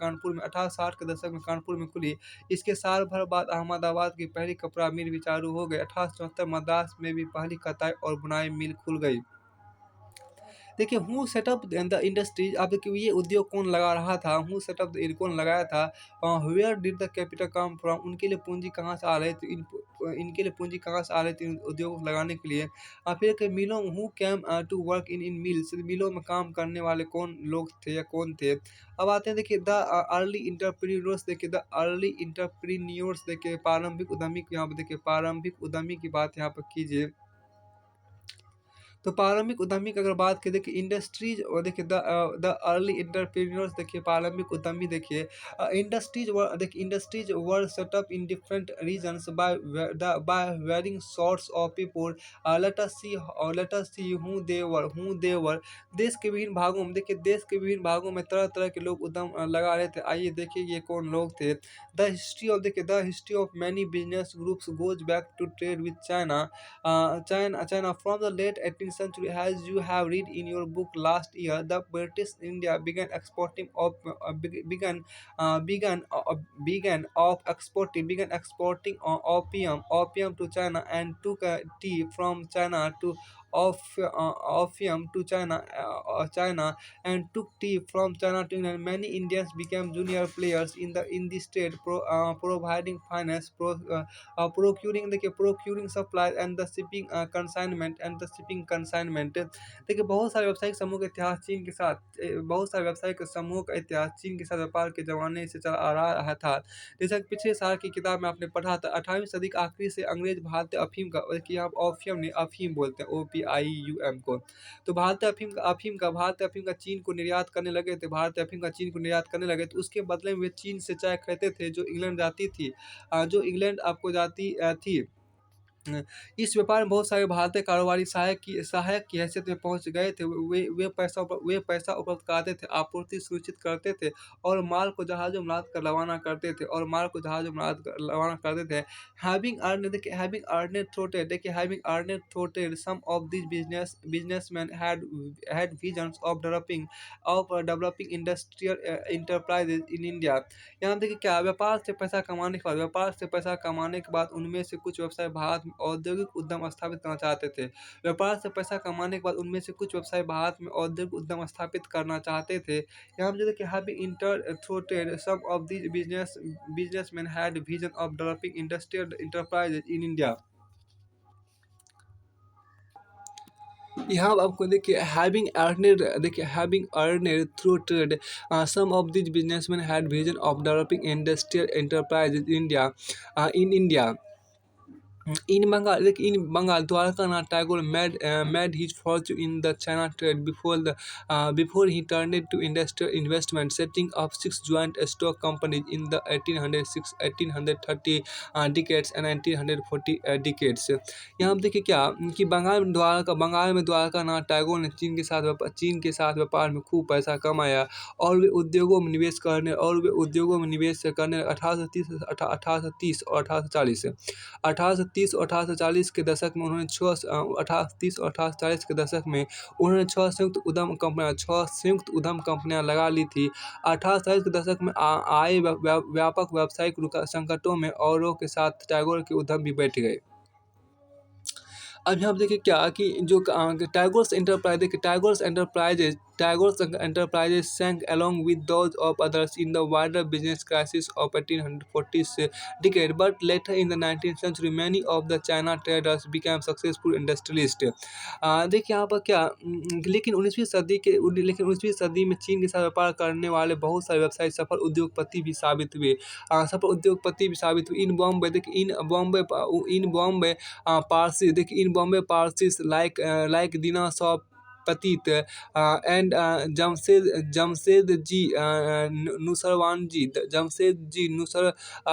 कानपुर में खुली। इसके साल भर बाद अहमदाबाद की पहली कपड़ा मिल भी चालू हो गई। 1874 मद्रास में भी पहली कताई और बुनाई मिल खुल गई। देखिए हू सेटअप द इंडस्ट्रीज, अब देखिए ये उद्योग कौन लगा रहा था, हू सेटअप द कौन लगाया था, where did the capital come from, उनके लिए पूंजी कहाँ से आ रही थी, इनके लिए पूंजी कहाँ से आ रही थी उद्योग लगाने के लिए। फिर कि मिलों who came to work in in mills, मिलों में काम करने वाले कौन लोग थे या कौन थे। अब आते हैं देखिए द अर्ली इंटरप्रीन्योर्स, देखिए द अर्ली इंटरप्रीन्योर्स, देखिए प्रारंभिक उद्यमी, यहाँ पे देखिए प्रारंभिक उद्यमी की बात यहाँ पर कीजिए। तो प्रारंभिक उद्यमी की अगर बात करें, देखिए इंडस्ट्रीज और देखिए द अर्ली एंटरप्रेन्योर्स, देखिए प्रारंभिक उद्यमी, देखिए इंडस्ट्रीज वर, देखिए industries were set up in different regions by varying sorts of people. Let us see who they were, देश के विभिन्न भागों में, देखिए देश के विभिन्न भागों में तरह तरह के लोग उद्यम लगा रहे थे। आइए देखिए ये कौन लोग थे। द हिस्ट्री ऑफ, देखिए the history of many business groups goes back to trade with China. China from the late 18th century, as you have read in your book last year, the British India began exporting of began exporting opium to China, and took tea from China to opium to China, and took tea from China to England. Many Indians became junior players in the state, providing finance, procuring, देखिए procuring supplies and the shipping consignment। देखिए बहुत सारे व्यावसायिक समूह का इतिहास चीन के साथ, बहुत सारे व्यावसायिक समूह का इतिहास चीन के साथ व्यापार के जमाने से चला आ रहा था। जैसा कि पिछले साल की किताब में आपने पढ़ा था, 18वीं सदी के आखिरी से अंग्रेज भारतीय अफीम का, कि आप ऑफियम नहीं अफीम बोलते हैं, OPIUM को। तो भारतीय अफीम का चीन को निर्यात करने लगे थे, भारतीय अफीम का चीन को निर्यात करने लगे, तो उसके बदले में वे चीन से चाय खरीदते थे जो इंग्लैंड जाती थी, जो इंग्लैंड आपको जाती थी। इस व्यापार में बहुत सारे भारतीय कारोबारी सहायक की हैसियत में पहुंच गए थे। वे पैसा उपलब्ध कराते थे, आपूर्ति सुनिश्चित करते थे, और माल को जहाज़ों में लाद कर रवाना करते थे। हैविंग अर्नड थ्रोटेड, देखिए having earned through trade some of this businessman had visions of developing industrial enterprises in India. यहाँ देखिए क्या, व्यापार से पैसा कमाने के बाद उनमें से कुछ व्यवसाय भारत में औद्योगिक उद्यम स्थापित करना चाहते थे। व्यापार से पैसा कमाने के बाद उनमें से कुछ व्यवसाय भारत में औद्योगिक उद्यम स्थापित करना चाहते थे। यहाँ पे जो देखिए having earned through trade some of these businessman had vision of developing industrial enterprises in India. यहाँ आपको देखिए having earned through trade some of this businessman had vision of developing industrial enterprise in India. In Bengal, Dwarkanath Tagore made his fortune in the China trade before he turned to industrial investment, setting up 6 joint stock companies in the 1830 decades and 1940 decades। यहाँ आप देखिए क्या कि बंगाल में द्वारकानाथ टैगोर ने चीन के साथ व्यापार में खूब पैसा कमाया, और वे उद्योगों में निवेश करने 1830 और 1840 1830 और 1840 के दशक में उन्होंने 6 संयुक्त उद्यम कंपनियां लगा ली थी। 1840 के दशक में आए व्यापक व्यावसायिक संकटों में औरों के साथ टैगोर के उद्यम भी बैठ गए। अब यहाँ आप देखिए क्या कि जो Tagore's enterprises sank along with those of others in the wider business crisis of 1840s decade, but later in the 19th century, many of the China traders became successful industrialists। देखिए यहाँ पर क्या लेकिन 19वीं सदी में चीन के साथ व्यापार करने वाले बहुत सारे व्यवसायी सफल उद्योगपति भी साबित हुए। इन बॉम्बे पारसिस लाइक दीना शॉ पतित and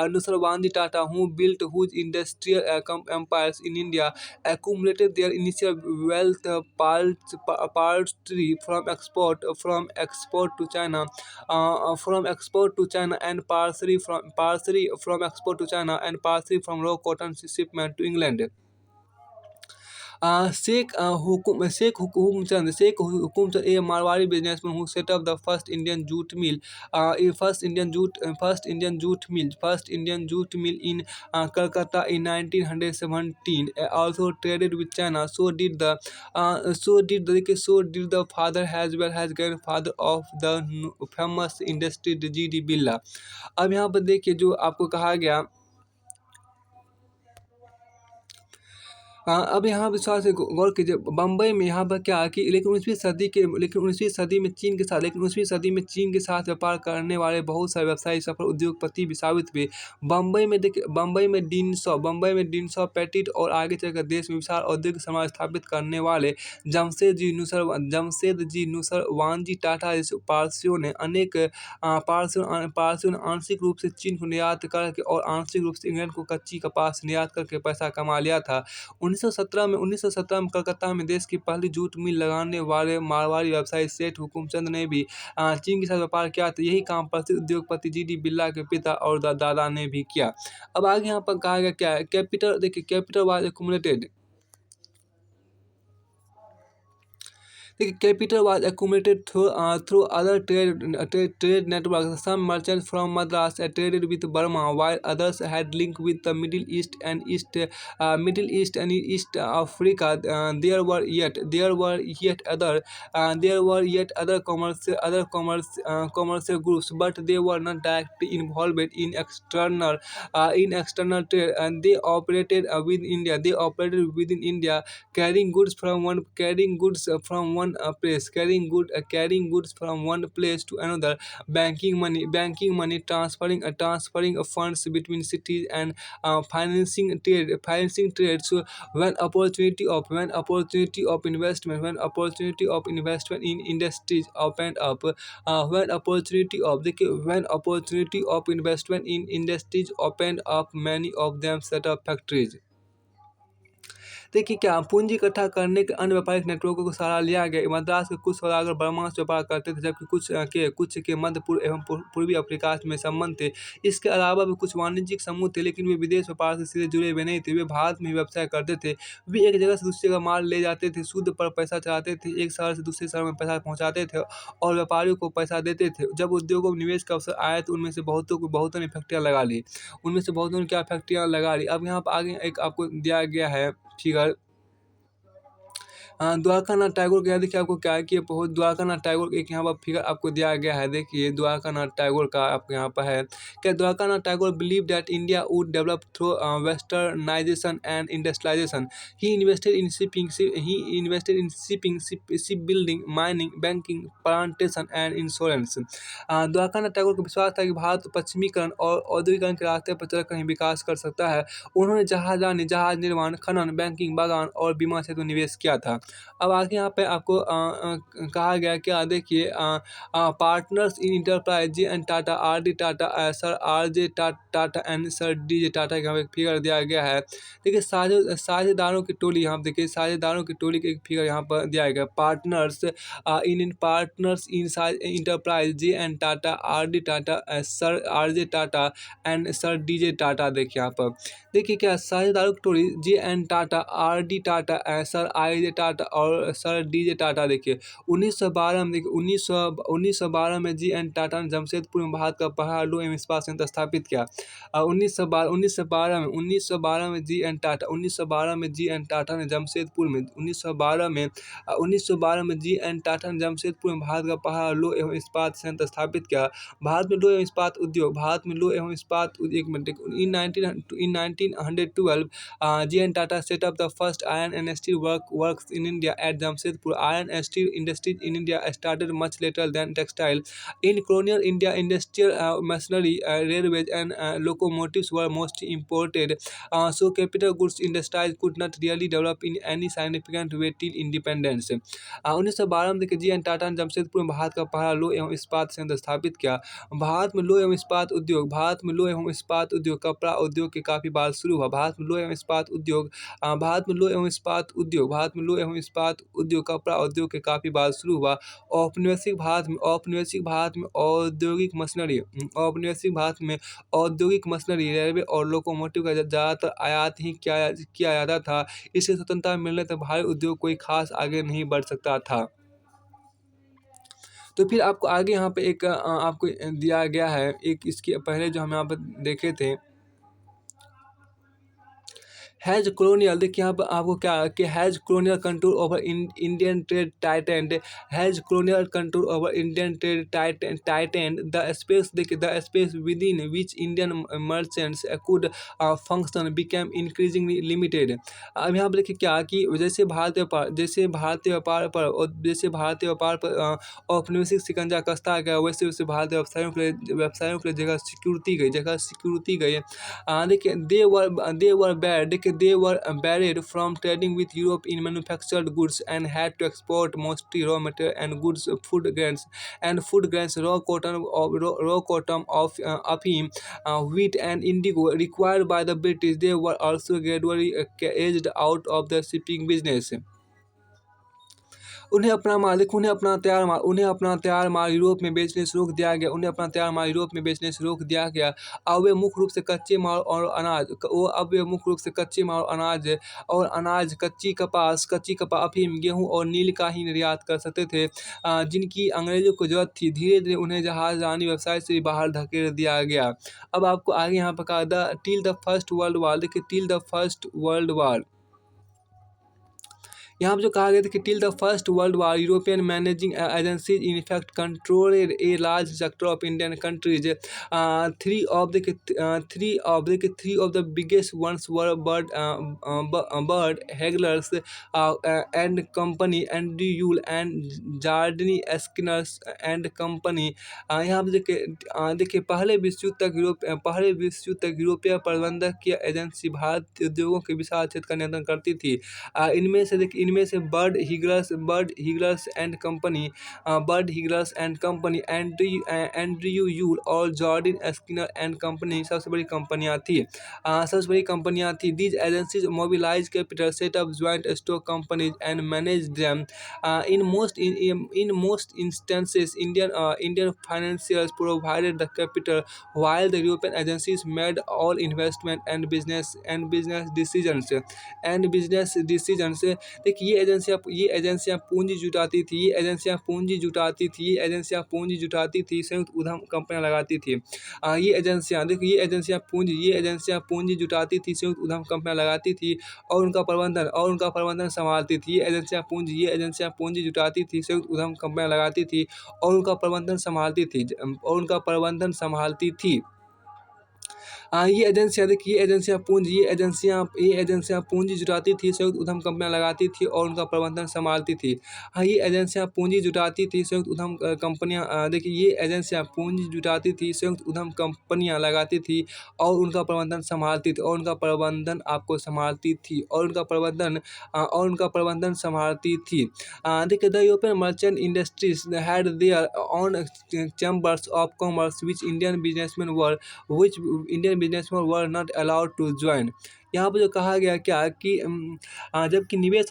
Nusarwanji Tata, who built huge industrial empires in India, accumulated their initial wealth partly from export to China, and partially from export to China, and partially from raw cotton shipment to England। Sheikh Hukumchand, a Marwari businessman who set up the first Indian jute mill, in Calcutta in 1917. Also traded with China. So did the father as well as grandfather of the famous industry G.D. Birla. अब यहाँ पर देखिए जो आपको कहा गया, हाँ, अब यहाँ विश्वास से गौर कीजिए, बम्बई में यहाँ पर क्या है कि लेकिन 19वीं सदी में चीन के साथ व्यापार करने वाले बहुत सारे व्यवसायी सफल उद्योगपति भी साबित हुए। बम्बई में डिनसॉ पेटिट और आगे चलकर देश में विशाल औद्योगिक समाज स्थापित करने वाले जमशेद जी नुसरवानजी टाटा जैसे पारसियों ने पारसियों ने आंशिक रूप से चीन को निर्यात करके और आंशिक रूप से इंग्लैंड को कच्ची कपास निर्यात करके पैसा कमा लिया था। 1917 में कलकत्ता में देश की पहली जूट मिल लगाने वाले मारवाड़ी व्यवसायी सेठ हुकुमचंद ने भी चीन के साथ व्यापार किया था। यही काम प्रसिद्ध उद्योगपति जी.डी. बिरला के पिता और दादा ने भी किया। अब आगे यहाँ पर कहा गया क्या है, कैपिटल देखिए, capital was accumulated. The capital was accumulated through other trade networks. Some merchants from Madras traded with Burma, while others had link with the Middle East and East Africa. There were yet other commercial groups, but they were not directly involved in external trade, and they operated within India. Carrying goods from one place to another, banking money, transferring funds between cities, and financing trade. So when opportunity of investment in industries opened up, when opportunity of investment in industries opened up, many of them set up factories. देखिए क्या पूंजी इकट्ठा करने के अन्य व्यापारिक नेटवर्कों को सहारा लिया गया। मद्रास के कुछ सौदागर बर्मा से व्यापार करते थे, जबकि कुछ के मध्य पूर्व एवं पूर्वी अफ्रीका में संबंध थे। इसके अलावा भी कुछ वाणिज्यिक समूह थे, लेकिन वे विदेश व्यापार से सीधे जुड़े हुए नहीं थे। वे भारत में ही व्यवसाय करते थे। वे एक जगह से दूसरी जगह माल ले जाते थे, सूद पर पैसा चलाते थे, एक शहर से दूसरे शहर में पैसा पहुँचाते थे और व्यापारियों को पैसा देते थे। जब उद्योगों में निवेश का अवसर आया तो उनमें से बहुतों ने फैक्ट्रियाँ लगा ली। अब यहाँ पर आगे एक आपको दिया गया है फिगर। द्वारकानाथ टैगोर का देखिए आपको क्या है कि द्वारकानाथ टैगोर एक यहाँ पर फिगर आपको दिया गया है। देखिए द्वारकानाथ टैगोर का आपको यहाँ पर है क्या, Dwarkanath Tagore believe that India would develop through westernisation and industrialisation. He invested in shipping, ship building, mining, banking, plantation and insurance. Dwarkanath Tagore को विश्वास था कि भारत पश्चिमीकरण और औद्योगिकरण के रास्ते पर चलकर ही विकास कर सकता है। उन्होंने जहाज निर्माण, खनन, बैंकिंग, बागान और बीमा क्षेत्र में निवेश किया था। अब आगे यहाँ पे आपको कहा गया क्या, देखिए partners in enterprise J N Tata, R D Tata, sir R J Tata and sir D J Tata का एक फिगर दिया गया है। देखिए साझेदारों की टोली, यहाँ देखिए साझेदारों की टोली का एक फिगर यहाँ पर दिया गया। Partners in enterprise J N Tata, R D Tata, sir R J Tata and sir D J Tata. देखिए यहाँ पर देखिए क्या, साझेदारों की टोली J N Tata, R D Tata, Sir I J Tata और सर डी जे टाटा। देखिए 1912 में 1912 में जी एन टाटा ने जमशेदपुर में भारत का पहला लौह एवं इस्पात संयंत्र स्थापित किया। 1912 में जी एन टाटा ने जमशेदपुर में भारत का पहला लौह एवं इस्पात संयंत्र स्थापित किया। भारत में लौह एवं इस्पात उद्योग एक minute, in 1912 G.N. Tata set up the first iron and steel works in India at Jamshedpur. Iron and steel industries in India started much later than textile. In colonial India, industrial machinery, railways, and locomotives were mostly imported. So capital goods industries could not really develop in any significant way till independence. 1912 में देखिए GN. Tata ने जमशेदपुर में भारत का पहला लौह एवं इस्पात संयंत्र स्थापित किया। भारत में लौह एवं इस्पात उद्योग कपड़ा उद्योग के काफ़ी बाद शुरू हुआ। भारत में लौह एवं इस्पात एवं इस्पात उद्योग, कपड़ा उद्योग के काफ़ी बाद शुरू हुआ। औपनिवेशिक मशीनरी, रेलवे और लोकोमोटिव का ज़्यादातर आयात ही किया जाता था। इससे स्वतंत्रता मिलने तक भारी उद्योग कोई खास आगे नहीं बढ़ सकता था। तो फिर आपको आगे यहाँ पे एक आपको दिया गया है, एक इसके पहले जो हम यहाँ पर देखे थे, हैज़ कॉलोनियल, देखिए यहाँ पर आपको क्या कि as colonial control over Indian trade tightened, as colonial control over Indian trade tightened the space, देखिए the space within which Indian merchants could function became increasingly limited. अब यहाँ पर देखिए क्या कि जैसे भारतीय व्यापार पर औपनिवेशिक शिकंजा कसता गया, वैसे वैसे भारतीय व्यवसायों के लिए जगह सिक्योरिटी गई। देखिए they were barred from trading with Europe in manufactured goods and had to export mostly raw material and goods, food grains, raw cotton of afim, wheat and indigo required by the British. They were also gradually edged out of the shipping business. उन्हें अपना तैयार माल Europe में बेचने से रोक दिया गया। अब वे मुख्य रूप से कच्चे माल और अनाज, कच्ची कपास, अफीम, गेहूँ और नील का ही निर्यात कर सकते थे, जिनकी अंग्रेजों को जरूरत थी। धीरे-धीरे उन्हें जहाजरानी व्यवसाय से बाहर धकेल दिया गया। अब आपको आगे यहाँ पर कहा till the First World War, देखिए till the First World War, यहाँ पर जो कहा गया था कि till the First World War European managing agencies in effect controlled a large sector of Indian countries. Three of the biggest ones were Bird Heiglers and company, Andrew Yule and Jardine Skinners and company. यहाँ पर देखिए पहले विश्व युद्ध तक यूरोपीय प्रबंधक की एजेंसी भारतीय उद्योगों के विशाल क्षेत्र का नियंत्रण करती थी। इनमें से Bird Heiglers and company, Andrew Yule और जॉर्डन स्किनर एंड कंपनी सबसे बड़ी कंपनियां थी। These agencies mobilise capital, set up joint stock companies and manage them. In most instances Indian financiers provided the capital while the European agencies made all investment and business decisions। देखिए ये एजेंसियां पूंजी जुटाती थी, संयुक्त उद्यम कंपनियां लगाती थी। ये एजेंसियां पूंजी जुटाती थी, संयुक्त उद्यम कंपनियां लगाती थी और उनका प्रबंधन संभालती थी। ये एजेंसियां पूंजी जुटाती थी, संयुक्त उद्यम कंपनियां लगाती थी और उनका प्रबंधन संभालती थी। ये एजेंसियां पूंजी जुटाती थी, संयुक्त उद्यम कंपनियां लगाती थी और उनका प्रबंधन संभालती थी। ये एजेंसियां पूंजी जुटाती थी, संयुक्त उद्यम कंपनियां लगाती थी और उनका प्रबंधन संभालती थी देखिए the European merchant industries had their own chambers of commerce which Indian businessman were not allowed to join. यहाँ पर जो कहा गया क्या कि जबकि निवेश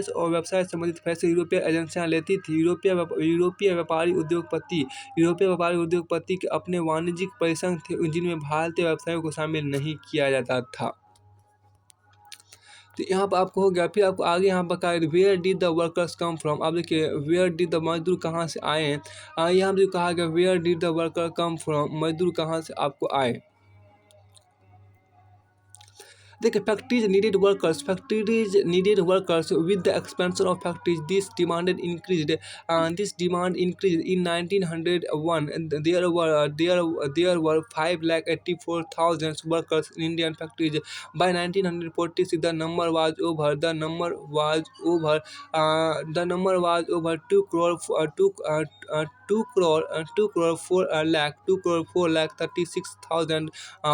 और व्यवसाय संबंधित फैसले यूरोपीय एजेंसियां लेती थी, यूरोपीय व्यापारी उद्योगपति के अपने वाणिज्यिक परिसंघ थे, जिनमें भारतीय व्यवसायों को शामिल नहीं किया जाता था। तो यहाँ पर आपको हो गया। फिर आपको आगे यहाँ पर कहा where did the workers come from. अब देखिए वेयर डिड द मजदूर कहाँ से आए हैं, यहाँ पर जो कहा गया where did the worker come from, मजदूर कहाँ से आपको आए। देखिए factories needed workers with the expansion of factories this demand increased in 1901। There were 5,84,000 workers in Indian factories. By 1946 the number was over 2 crore 4,36,000।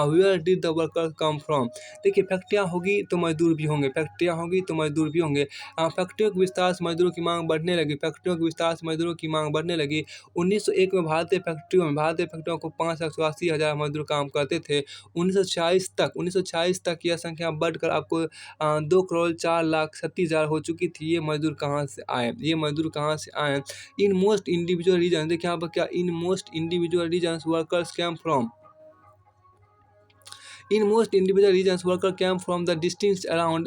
Where did the worker come from. देखिए फैक्ट्रियाँ होगी तो मजदूर भी होंगे, फैक्ट्रियाँ होगी तो मजदूर भी होंगे। फैक्ट्रियों के विस्तार से मजदूरों की मांग बढ़ने लगी, फैक्ट्रियों के विस्तार से मजदूरों की मांग बढ़ने लगी। 1901 में भारतीय फैक्ट्रियों को 5,80,000 मजदूर काम करते थे। 1946 तक यह संख्या बढ़कर आपको 2,04,30,000 हो चुकी थी। ये मजदूर कहाँ से आए? ये मजदूर कहाँ से आए? इन मोस्ट इंडिविजुअल रीजन, देखिए यहाँ पर क्या, in most individual regions workers came from, in most individual regions workers came from the districts around.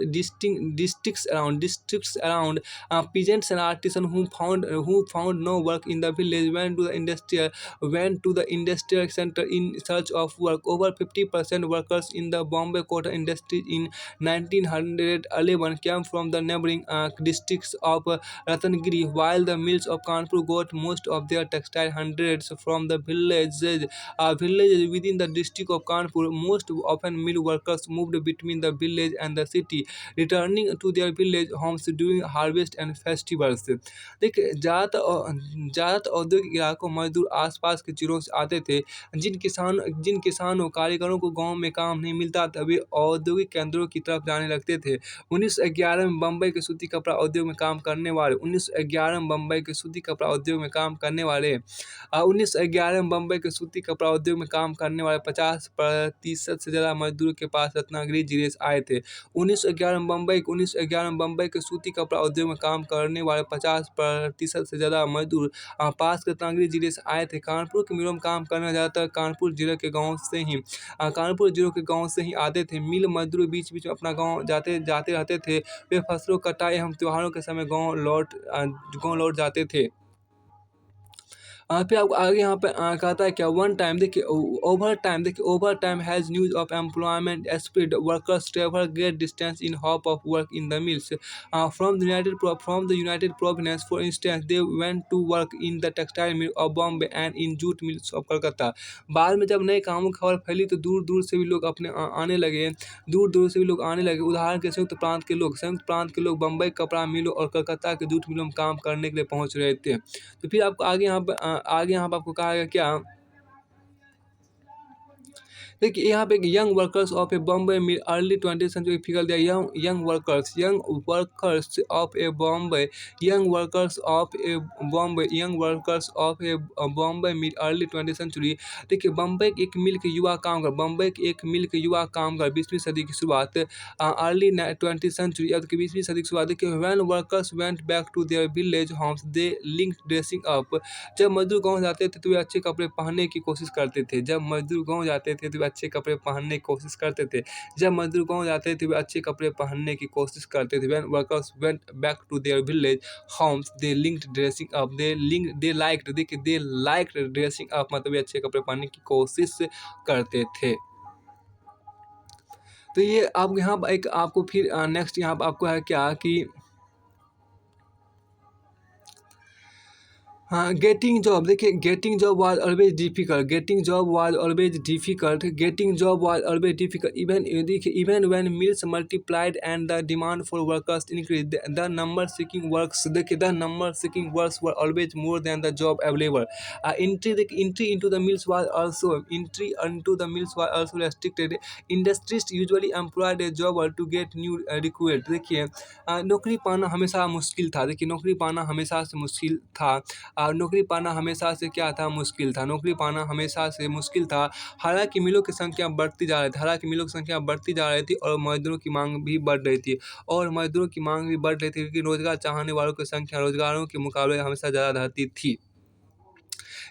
Peasants and artisans who found no work in the village went to the industrial center in search of work. Over 50% workers in the Bombay cotton industry in 1911 came from the neighboring districts of Ratnagiri, while the mills of Kanpur got most of their textile hundreds from the villages within the district of Kanpur. Most often mill workers moved between the village and the city, returning to their village homes during harvest and festivals. देखिए ज़्यादातर औद्योगिक इलाकों में मजदूर आसपास के जिलों से आते थे। जिन किसानों कारीगरों को गांव में काम नहीं मिलता था, वे औद्योगिक केंद्रों की तरफ जाने लगते थे। 1911 में बम्बई के सूती कपड़ा उद्योग में काम करने वाले 1911 में बम्बई के सूती कपड़ा उद्योग में काम करने वाले 1911 में बम्बई के सूती कपड़ा उद्योग में काम करने वाले 50% से ज़्यादा मजदूरों के पास रत्नागिरी जिले से आए थे। 1911 में बम्बई के सूती कपड़ा उद्योग में काम करने वाले 50% से ज़्यादा मजदूर पास के रत्नागिरी जिले से आए थे। कानपुर के मिलों में काम करने ज़्यादातर कानपुर जिले के गाँव से ही आते थे। मिल मजदूर बीच बीच में अपना गाँव जाते रहते थे। वे फसलों कटाई एवं त्योहारों के समय गाँव लौट जाते थे। फिर आपको आगे यहाँ पे कहता है क्या, over time as news of employment spread, workers travel great distance in hope of work in the mills. From the United Provinces for instance they went to work in the textile mill of Bombay and in jute mills of Calcutta. बाद में जब नए कामों की खबर फैली तो दूर दूर से भी लोग आने लगे। उदाहरण के संयुक्त प्रांत के लोग बम्बई कपड़ा मिलों और कलकत्ता के जूट मिलों में काम करने के लिए पहुँच रहे थे। तो फिर आपको आगे यहाँ पर आपको कहा गया क्या, देखिए यहाँ पे young workers of a Bombay mill early 20th century figure दिया। Young workers of a Bombay mill early 20th century. देखिए बम्बई के एक मिल के युवा कामगार 20वीं सदी की शुरुआत, अर्ली 20th सेंचुरी अब की 20वीं सदी की शुरुआत। देखिए when workers went back to their village homes they linked dressing up. जब मजदूर गाँव जाते थे तो वे अच्छे कपड़े पहनने की कोशिश करते थे। अच्छे कपड़े पहनने की कोशिश करते थे। When workers went back to their village homes, they linked dressing up. They liked dressing up, मतलब ये अच्छे कपड़े पहनने की कोशिश करते थे। तो ये आप यहाँ पर एक आपको फिर नेक्स्ट यहाँ पर आपको है क्या कि हाँ, गेटिंग जॉब। देखिए getting job was always difficult even when mills multiplied and the demand for workers increase, the number seeking works were always more than the job available. Entry into the mills was also restricted. Industries usually employed a jobber to get new recruit. देखिए नौकरी पाना हमेशा मुश्किल था। नौकरी पाना हमेशा से मुश्किल था। हालांकि मिलों की संख्या बढ़ती जा रही थी और मजदूरों की मांग भी बढ़ रही थी क्योंकि रोजगार चाहने वालों की संख्या रोजगारों के मुकाबले हमेशा ज़्यादा रहती थी।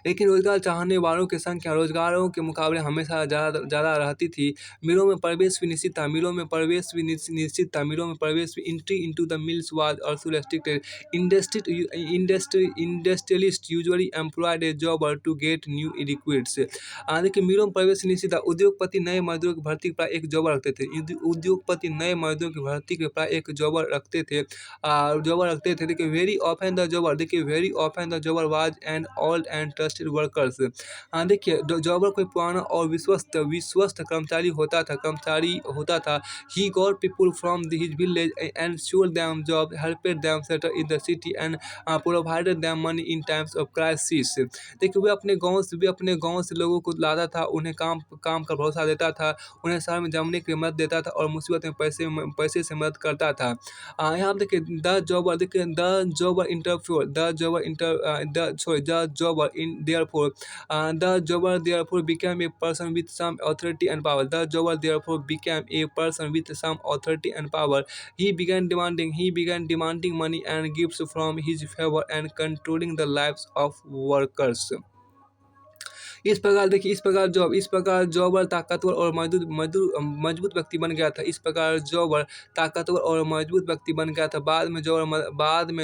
रोजगारों के मुकाबले हमेशा ज़्यादा रहती थी। मिलों में प्रवेश भी निश्चित था। Entry into the mills was also restricted. Industrialist usually employed a jobber to get new recruits. देखिए मिलों में प्रवेश निश्चित था। उद्योगपति नए मजदूरों की भर्ती के प्राय एक जॉबर रखते थे। देखिए very often the जॉबर was an old and trusted workers. देखिए जॉबर कोई पुराना और विश्वस्त कर्मचारी होता था। He got people from his village and showed them job, helped them settle in the city and provided them money in times of crisis। देखिए वे अपने गाँव से लोगों को लाता था, उन्हें काम काम का भरोसा देता था, उन्हें शहर में जमने की मदद देता था और मुसीबत में पैसे से मदद करता था। यहाँ आप देखिए the jobber interfere the jobber therefore became a person with some authority and power। The jobber therefore became a person with some authority and power। He began demanding money and gifts from his favor and controlling the lives of workers। इस प्रकार जॉबर ताकतवर और मजबूत व्यक्ति बन गया था। इस प्रकार जॉबर ताकतवर और मजबूत व्यक्ति बन गया था। बाद में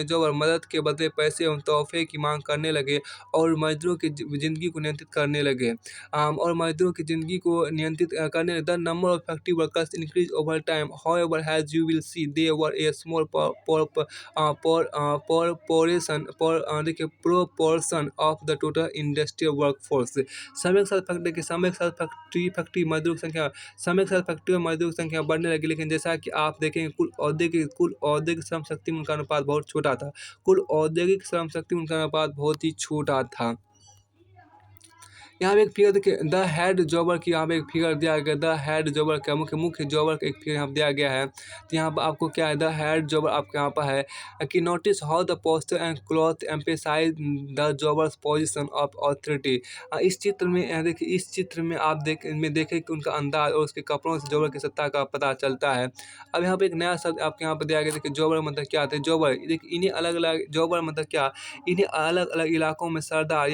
जॉबर मदद के बदले पैसे एवं तोहफे की मांग करने लगे और मजदूरों की जिंदगी को नियंत्रित करने लगे। The number of factory workers increase over time, however as you will see they were a small proportion of the total industrial workforce। समय के साथ फैक्ट्री मजदूरों की संख्या बढ़ने लगी, लेकिन जैसा कि आप देखेंगे कुल औद्योगिक श्रम शक्ति में उनका अनुपात बहुत छोटा था। बहुत ही छोटा था। यहाँ पे एक फिगर देखिए, द हेड जॉबर की यहाँ पे एक फिगर दिया गया। द हेड जॉबर का मुख्य जॉबर का एक फिगर यहाँ पे दिया गया है। तो यहाँ पर आपको क्या है, द हेड जॉबर आपके यहाँ पर है कि notice how the poster and cloth emphasise the jobbers position of authority. इस चित्र में आप देखें कि उनका अंदाज और उसके कपड़ों से जॉबर की सत्ता का पता चलता है। अब यहाँ पे एक नया शब्द आपके यहाँ पर दिया गया। देखिए जॉबर मतलब क्या था। जॉबर देखिए इन्हें जॉबर मतलब क्या, इन्हें अलग अलग इलाकों में सरदार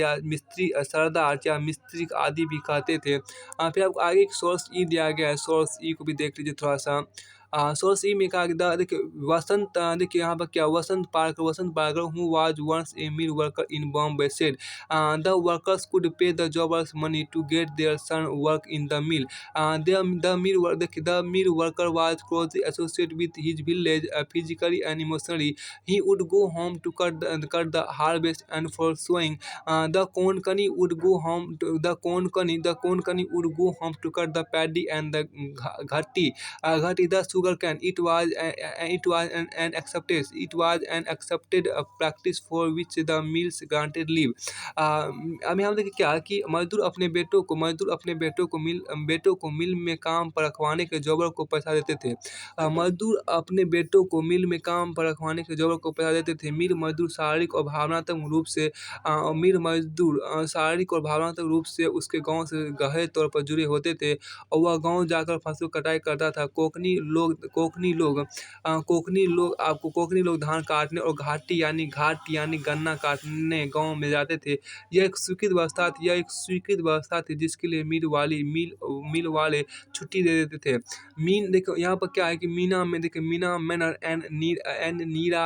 या मिस्त्री आदि भी कहते थे। फिर आपको आगे एक सोर्स ई दिया गया है। सोर्स ई को भी देख लीजिए थोड़ा सा। सोर्स ई में कहा गया, देखिए देखिए यहाँ पर क्या, Vasant Parkar who was once a mill worker in Bombay said the workers could pay the jobbers money to get their son work in the mill. The mill worker was closely associated with his village physically and emotionally. He would go home to cut the harvest and for sowing। The Konkani would go home to cut the paddy and the ghati the sugarcane। It was an accepted practice for which the mills granted leave। अब यहाँ देखिए क्या कि मजदूर अपने बेटों को मिल में काम पर रखवाने के जॉबर को पैसा देते थे। मजदूर अपने बेटों को मिल में काम पर रखवाने के जॉबर को पैसा देते थे। मिल मजदूर शारीरिक और भावनात्मक रूप से उसके गांव से गहरे तौर पर जुड़े होते थे और वह गांव जाकर फसल कटाई करता था। कोकनी लोग धान काटने और घाट यानी गन्ना काटने गांव में जाते थे। यह एक स्वीकृत व्यवस्था थी जिसके लिए मिल वाले छुट्टी दे देते थे। देखो यहाँ पर क्या है कि Meena Menon and Neera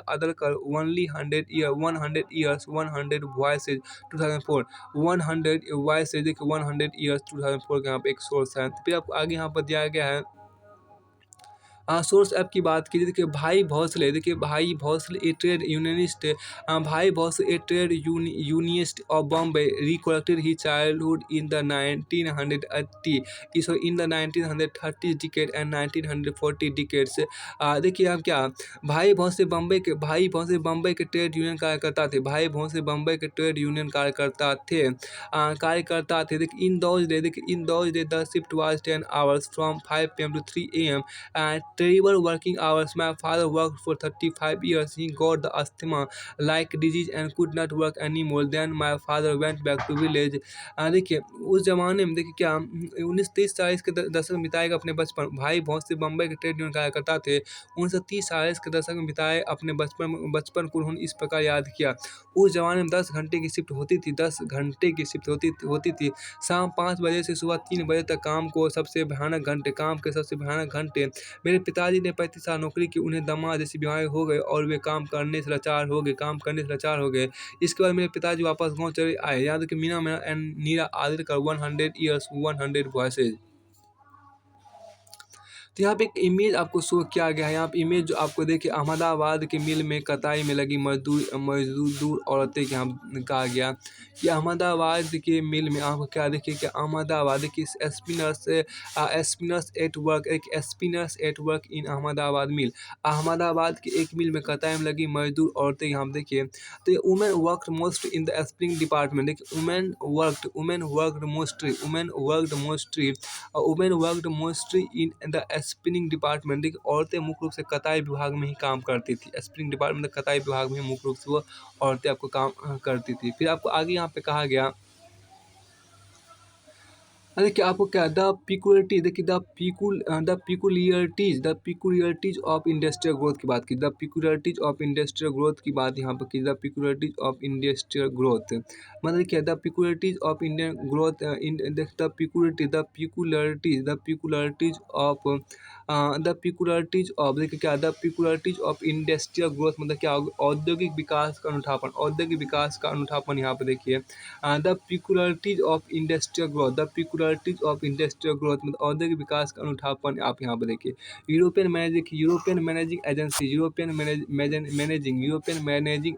Adarkar only 100 years 100 voices 2004 100 voices देखिए 100 years 2004 का यहाँ पे एक सोर्स है। फिर आपको आगे यहाँ पर दिया गया है। सोर्स ऐप की बात कीजिए। देखिए Bhai Bhosle a trade unionist of Bombay recollected he childhood in the 1930 decade and 1940 decades. देखिए आप क्या, भाई भोसले बम्बई के ट्रेड यूनियन कार्यकर्ता थे। देखिए in those day the shift was 10 hours from 5 PM to 3 AM। terrible working hours। My father worked for 35 years। He got the asthma-like disease and could not work anymore। Then my father went back to village। देखिए उस जमाने में देखिए क्या 1930-40 के दशक में बिताएगा अपने बचपन। भाई भोसले बम्बई के ट्रेड यूनियन कार्यकर्ता थे। 1930-40 के दशक में बिताए अपने बचपन को उन्होंने इस प्रकार याद किया। उस जमाने में 10 घंटे की शिफ्ट होती थी। शाम 5 बजे से सुबह 3 बजे तक काम के सबसे भयानक घंटे। मेरे पिताजी ने 35 साल नौकरी की, उन्हें दमा जैसी बीमारी हो गई और वे काम करने से लाचार हो गए। इसके बाद मेरे पिताजी वापस गाँव चले आए। याद कि Meena and Neera आदिलकर 100 years 100 voices। तो यहाँ पे एक इमेज आपको शो किया गया है। यहाँ पे इमेज जो आपको देखिए अहमदाबाद के मिल में कताई में लगी मजदूर औरतें के यहाँ कहा गया कि अहमदाबाद के मिल में आप क्या देखिए कि अहमदाबाद की स्पिनर्स एट वर्क एक spinners at work in Ahmedabad mill. Ahmedabad के एक मिल में कताई में लगी मजदूर औरतें यहाँ पे देखिए। तो women worked most in the spinning department. देखिए women worked mostly in the spinning department. देखिए औरतें मुख्य रूप से कताई विभाग में ही काम करती थी। स्पिनिंग डिपार्टमेंट कताई विभाग में मुख्य रूप से वो औरतें आपको काम करती थी। फिर आपको आगे यहाँ पे कहा गया, देखिए आपको क्या द पिकुलिटी देखिए the peculiarities of industrial growth की बात की। The peculiarities of industrial growth की बात यहाँ पर की। The peculiarities of industrial growth मतलब देखिए the peculiarities of Indian growth in the peculiarities of देखिए क्या the peculiarities of industrial growth मतलब क्या औद्योगिक विकास का अनुठापन यहाँ पे देखिए। The peculiarities of industrial growth मतलब औद्योगिक विकास का अनुठापन आप यहाँ पर देखिए। European managing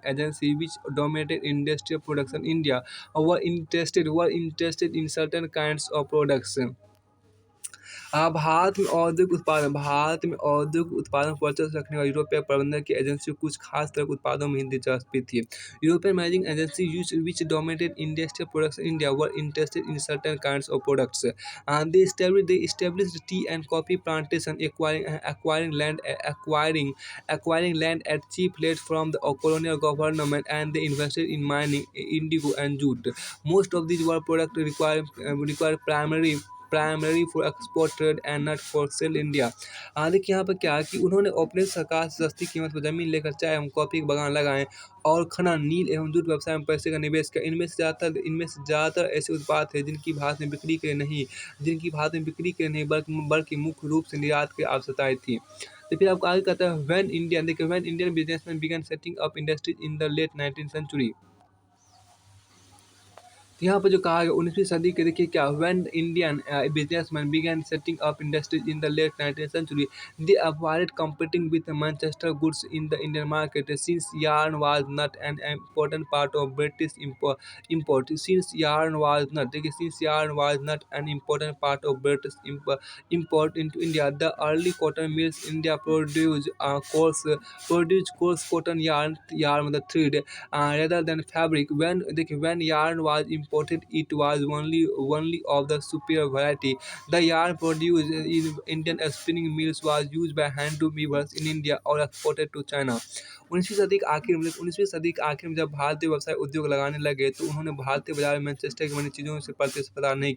agency which dominated industrial production India were interested in certain kinds of products. Bharat में औद्योगिक उत्पादन पर वर्चस्व रखने वाली यूरोपीय प्रबंधन की एजेंसी को कुछ खास तरह के उत्पादों में ही दिलचस्पी थी। European managing agency which dominated industrial production India were interested in certain kinds of products. They established tea and coffee plantation, acquiring land at cheap rates from the colonial government, and they invested in mining indigo and jute. Most of these were products require primary for export trade and not for sale India. देखिए यहाँ पर क्या है कि उन्होंने अपने सरकार से सस्ती कीमत पर जमीन लेकर चाय एवं कॉफी के बागान लगाएं और खनन नील एवं जूट व्यवसाय में पैसे का निवेश किया। इनमें से ज़्यादातर ऐसे उत्पाद थे जिनकी भारत में बिक्री के लिए नहीं बल्कि मुख्य रूप से निर्यात की आवश्यकताएं थी। तो फिर आपको आगे कहता है when Indian businessman began setting up industries in the late 19th century. तो यहाँ पर जो कहा गया 19वीं सदी के देखिए क्या when Indian businessman began setting up industries in the late 19th century they avoided competing with Manchester goods in the Indian market since yarn was not an important part of British since yarn was not an important part of British import into India. The early cotton mills in India produced coarse cotton yarn मतलब thread rather than fabric. When yarn was imported, it was only of the superior variety. The yarn produced in Indian spinning mills was used by handloom weavers in India or exported to China. 19वीं सदी के आखिर में जब भारतीय व्यवसाय उद्योग लगाने लगे तो उन्होंने भारतीय बाजार में मैनचेस्टर की बनी चीज़ों से प्रतिस्पर्धा नहीं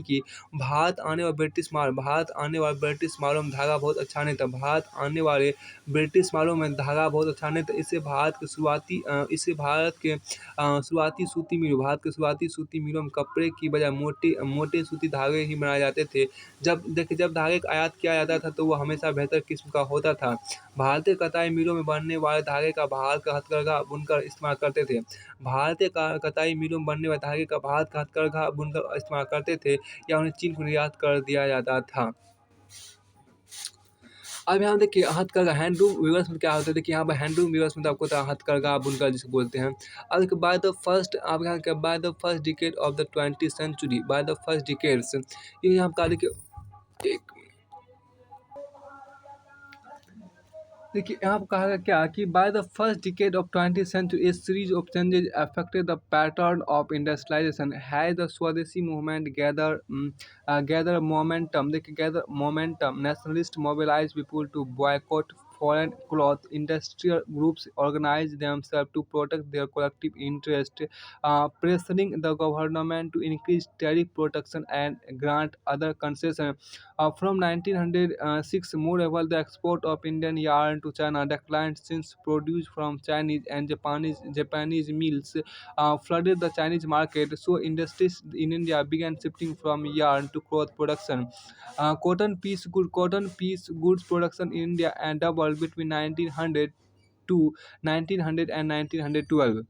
की। भारत आने वाले ब्रिटिश मालों में धागा बहुत अच्छा नहीं था। भारत के शुरुआती सूती मिलों में कपड़े की बजाय मोटे सूती धागे ही बनाए जाते थे। जब धागे का आयात किया जाता था तो वह हमेशा बेहतर किस्म का होता था। भारतीय कताई मिलों में बनने वाले धागे का भारत का हथकरघा बुनकर इस्तेमाल करते थे। या उन्हें चीन को निर्यात कर दिया जाता था। अब यहाँ देखिए हथकरघा हैंडलूम वीवर्स में क्या होता है। देखिए यहाँ पर हैंडलूम वीवर्स में तो आपको हथकरघा बुनकर जिसे बोलते हैं। अब देखिए by the first decade of the 20th century by the first decades ये यहाँ का देखिए एक देखिए यहाँ पर कहा गया क्या कि by the first decade of 20th century a series of changes affected the pattern of industrialisation has the swadeshi movement gather momentum nationalist mobilise people to boycott foreign cloth. Industrial groups organized themselves to protect their collective interest, pressuring the government to increase tariff protection and grant other concessions. From 1906, moreover, the export of Indian yarn to China declined since produce from Chinese and Japanese mills flooded the Chinese market. So industries in India began shifting from yarn to cloth production. Cotton piece goods production in India and doubled between 1900 to 1900 and 1912.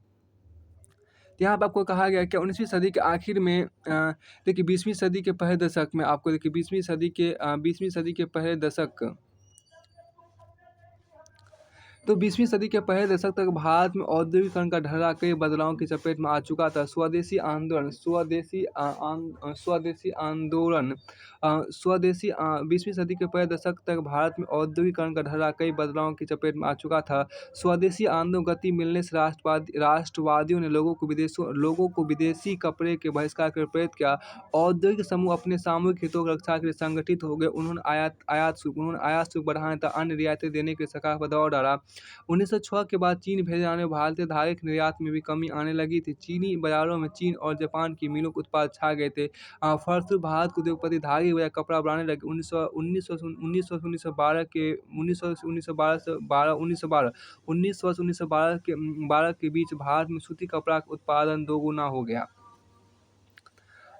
तो यहाँ पे आपको कहा गया है कि 19वीं सदी के आखिर में देखिए 20वीं सदी के पहले दशक में आपको देखिए 20वीं सदी के पहले दशक, तो 20वीं सदी के पहले दशक तक भारत में औद्योगिकरण का ढर्रा कई बदलावों की चपेट में आ चुका था। स्वदेशी आंदोलन 20वीं सदी के पहले दशक तक भारत में औद्योगिकरण का ढर्रा कई बदलावों की चपेट में आ चुका था। स्वदेशी आंदोलन गति मिलने से राष्ट्रवादियों ने लोगों को विदेशी कपड़े के बहिष्कार कर प्रेरित किया। औद्योगिक समूह अपने सामूहिक हितों की रक्षा के लिए संगठित हो गए। उन्होंने आयात शुल्क बढ़ाने तथा अन्य रियायतें देने के सरकार पर दबाव डाला। 1906 के बाद चीन भेजे जाने वाले भारतीय धागे के निर्यात में भी कमी आने लगी थी। चीनी बाजारों में चीन और जापान की मिलों के उत्पाद छा गए थे। फलस्वरूप भारत के उद्योगपति धागे की बजाय कपड़ा बनाने लगे। 1912 के बीच भारत में सूती कपड़ा का उत्पादन दोगुना हो गया।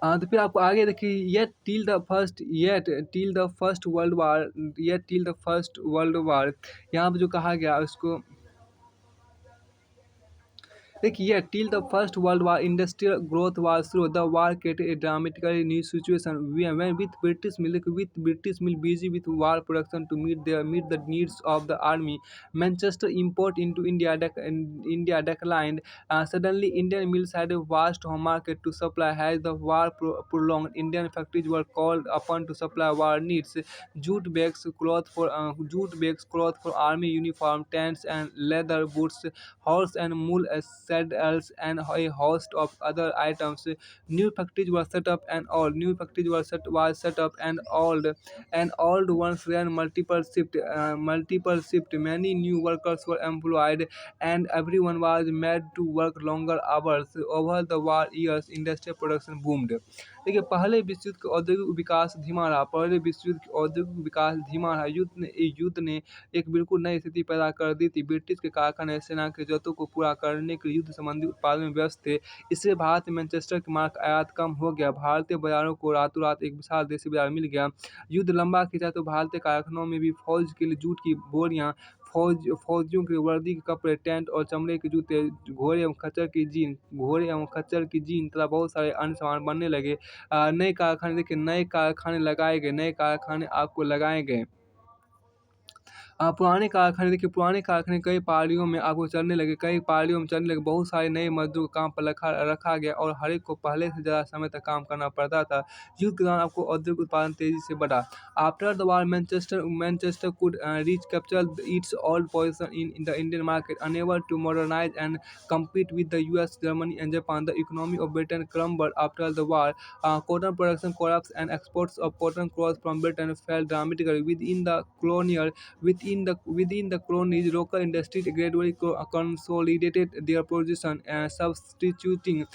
तो फिर आपको आगे देखिए, yet till the First World वार, यहाँ पे जो कहा गया उसको देखिए, till the First World War, industrial growth was slow. The war created a dramatically new situation when with British mill busy with war production to meet the needs of the army. Manchester import into India declined. Suddenly, Indian mills had a vast home market to supply. As the war prolonged, Indian factories were called upon to supply war needs. Jute bags, cloth for army uniform, tents and leather boots, horse and mule saddles, and a host of other items. New factories were set up, and all new factories was set up, and old ones ran multiple shift. Many new workers were employed, and everyone was made to work longer hours. Over the war years, industrial production boomed. देखिए, पहले विश्व युद्ध का औद्योगिक विकास धीमा रहा। युद्ध ने एक बिल्कुल नई स्थिति पैदा कर दी थी। ब्रिटिश के कारखाने सेना की जरूरतों को पूरा करने के लिए युद्ध संबंधी उत्पादन में व्यस्त थे। इससे भारत में मैनचेस्टर की मार्क आयात कम हो गया। भारतीय बाजारों को रातों रात एक विशाल देशी बाजार मिल गया। युद्ध लंबा खिंचा तो भारतीय कारखानों में भी फौज के लिए जूट की बोरियां, फौजियों के वर्दी के कपड़े, टेंट और चमड़े के जूते, घोड़े एवं खच्चर की जीन तथा बहुत सारे अन्य सामान बनने लगे। नए कारखाने आपको लगाए गए। पुराने कारखाने कई पारियों में आपको चलने लगे। बहुत सारे नए मजदूर को काम पर रखा गया और हर एक को पहले से ज़्यादा समय तक काम करना पड़ता था। युद्ध के दौरान आपको औद्योगिक उत्पादन तेजी से बढ़ा। After the war, Manchester could recapture its old position in the Indian market, unable to modernize and compete with the US, Germany, and Japan. The economy of Britain crumbled after the war. Cotton production collapsed, and exports of cotton cloth from Britain fell dramatically. Within the colonies, local industries gradually consolidated their position, substituting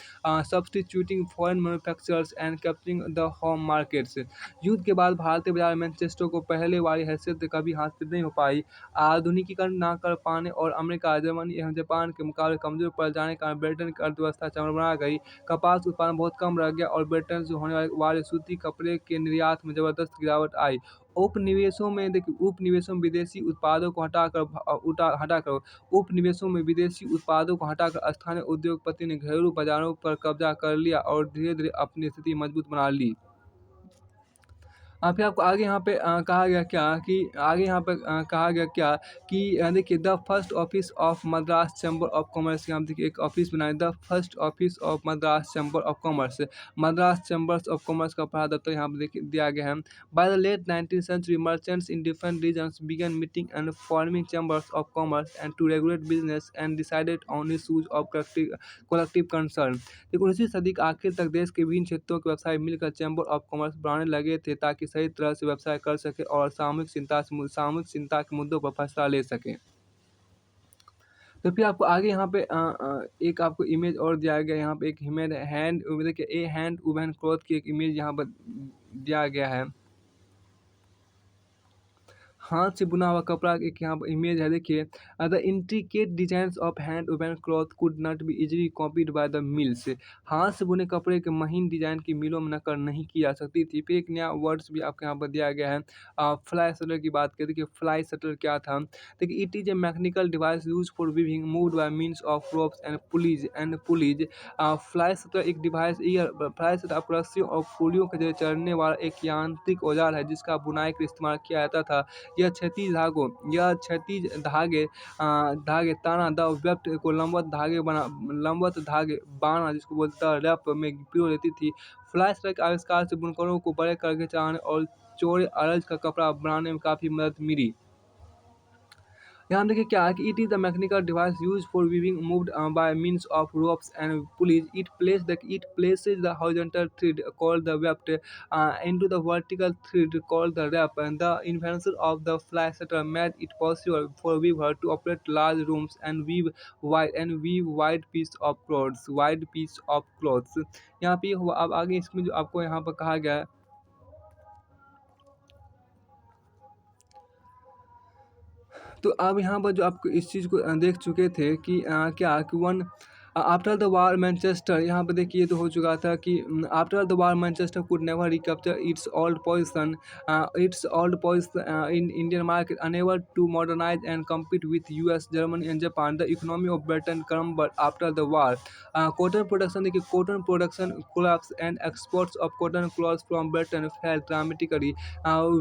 foreign manufacturers and capturing the home markets. युद्ध के बाद भारतीय बाजार में Manchester को पहले वाली हैसियत कभी हासिल नहीं हो पाई। आधुनिकीकरण न कर पाने और अमेरिका, जर्मनी एवं जापान के मुकाबले कमजोर पड़ जाने के कारण ब्रिटेन की अर्थव्यवस्था चरमरा गई। कपास उत्पादन बहुत कम रह गया और ब्रिटेन से होने वाले सूती कपड़े के निर्यात में जबरदस्त गिरावट आई। उपनिवेशों में विदेशी उत्पादों को हटाकर स्थानीय उद्योगपति ने घरेलू बाजारों पर कब्जा कर लिया और धीरे धीरे अपनी स्थिति मजबूत बना ली। फिर आपको आगे यहाँ पे कहा गया क्या कि देखिए, the first office of Madras chamber of commerce, यहाँ पे देखिए एक ऑफिस बनाए, the first office of Madras chamber of commerce. Madras chambers of commerce का पहला दफ्तर यहाँ पे देखिए दिया गया है। By the late 19th century, merchants in different regions began meeting and forming chambers of commerce and to regulate business and decided on issues of collective concern। देखो, 19वीं सदी के आखिर तक देश के विभिन्न क्षेत्रों के व्यवसायी मिलकर चैम्बर ऑफ कॉमर्स बनाने लगे थे ताकि सही तरह से व्यवसाय कर सके और सामूहिक चिंता के मुद्दों पर फैसला ले सकें। तो फिर आपको आगे यहाँ पे एक आपको इमेज और दिया गया है। यहाँ पे एक हैंड वुवन क्लॉथ की एक इमेज यहाँ पर दिया गया है। हाथ से बुना हुआ कपड़ा एक यहाँ पर इमेज है। देखिए, The intricate designs of hand-woven cloth could not be easily copied by the mills. हाथ से बुने कपड़े के महीन डिजाइन की मिलों में नकल नहीं की जा सकती थी। फिर एक नया वर्ड्स भी आपके यहाँ पर दिया गया है। फ्लाई शटर की बात करें, देखिए फ्लाई शटर क्या था? देखिए it is a mechanical device used for weaving moved by means of ropes and pulleys. Fly shutter एक डिवाइस यह फ्लाई शटर अब रस्सियों और पुलियों के जरिए चलने वाला एक यांत्रिक औजार है जिसका बुनाई के लिए इस्तेमाल किया जाता था। यह क्षैतिज धागे ताना द वेब्ट को लंबवत धागे बाना जिसको बोलते हैं रैप में पिरो लेती थी। फ्लाई स्टाइल के आविष्कार से बुनकरों को बड़े करके चलाने और चौड़े अरज का कपड़ा बनाने में काफ़ी मदद मिली। यहाँ देखिए क्या है कि it is the mechanical device use for weaving moved by means of ropes and pulleys it places the horizontal thread called the weft into the vertical thread called the wrap, and the invention of the fly shutter made it possible for weaver to operate large rooms and weave wide piece of clothes। यहाँ पे अब आगे इसमें जो आपको यहाँ पर कहा गया है, तो अब यहाँ पर जो आपको इस चीज़ को देख चुके थे कि क्या कि one after the war Manchester, यहाँ पर देखिए तो हो चुका था कि after the war Manchester could never recapture its old position in Indian market, unable to modernise and compete with US, Germany and Japan. The economy of Britain crumbled after the war. Cotton production, देखिए cotton production collapsed and exports of cotton cloths from Britain fell dramatically.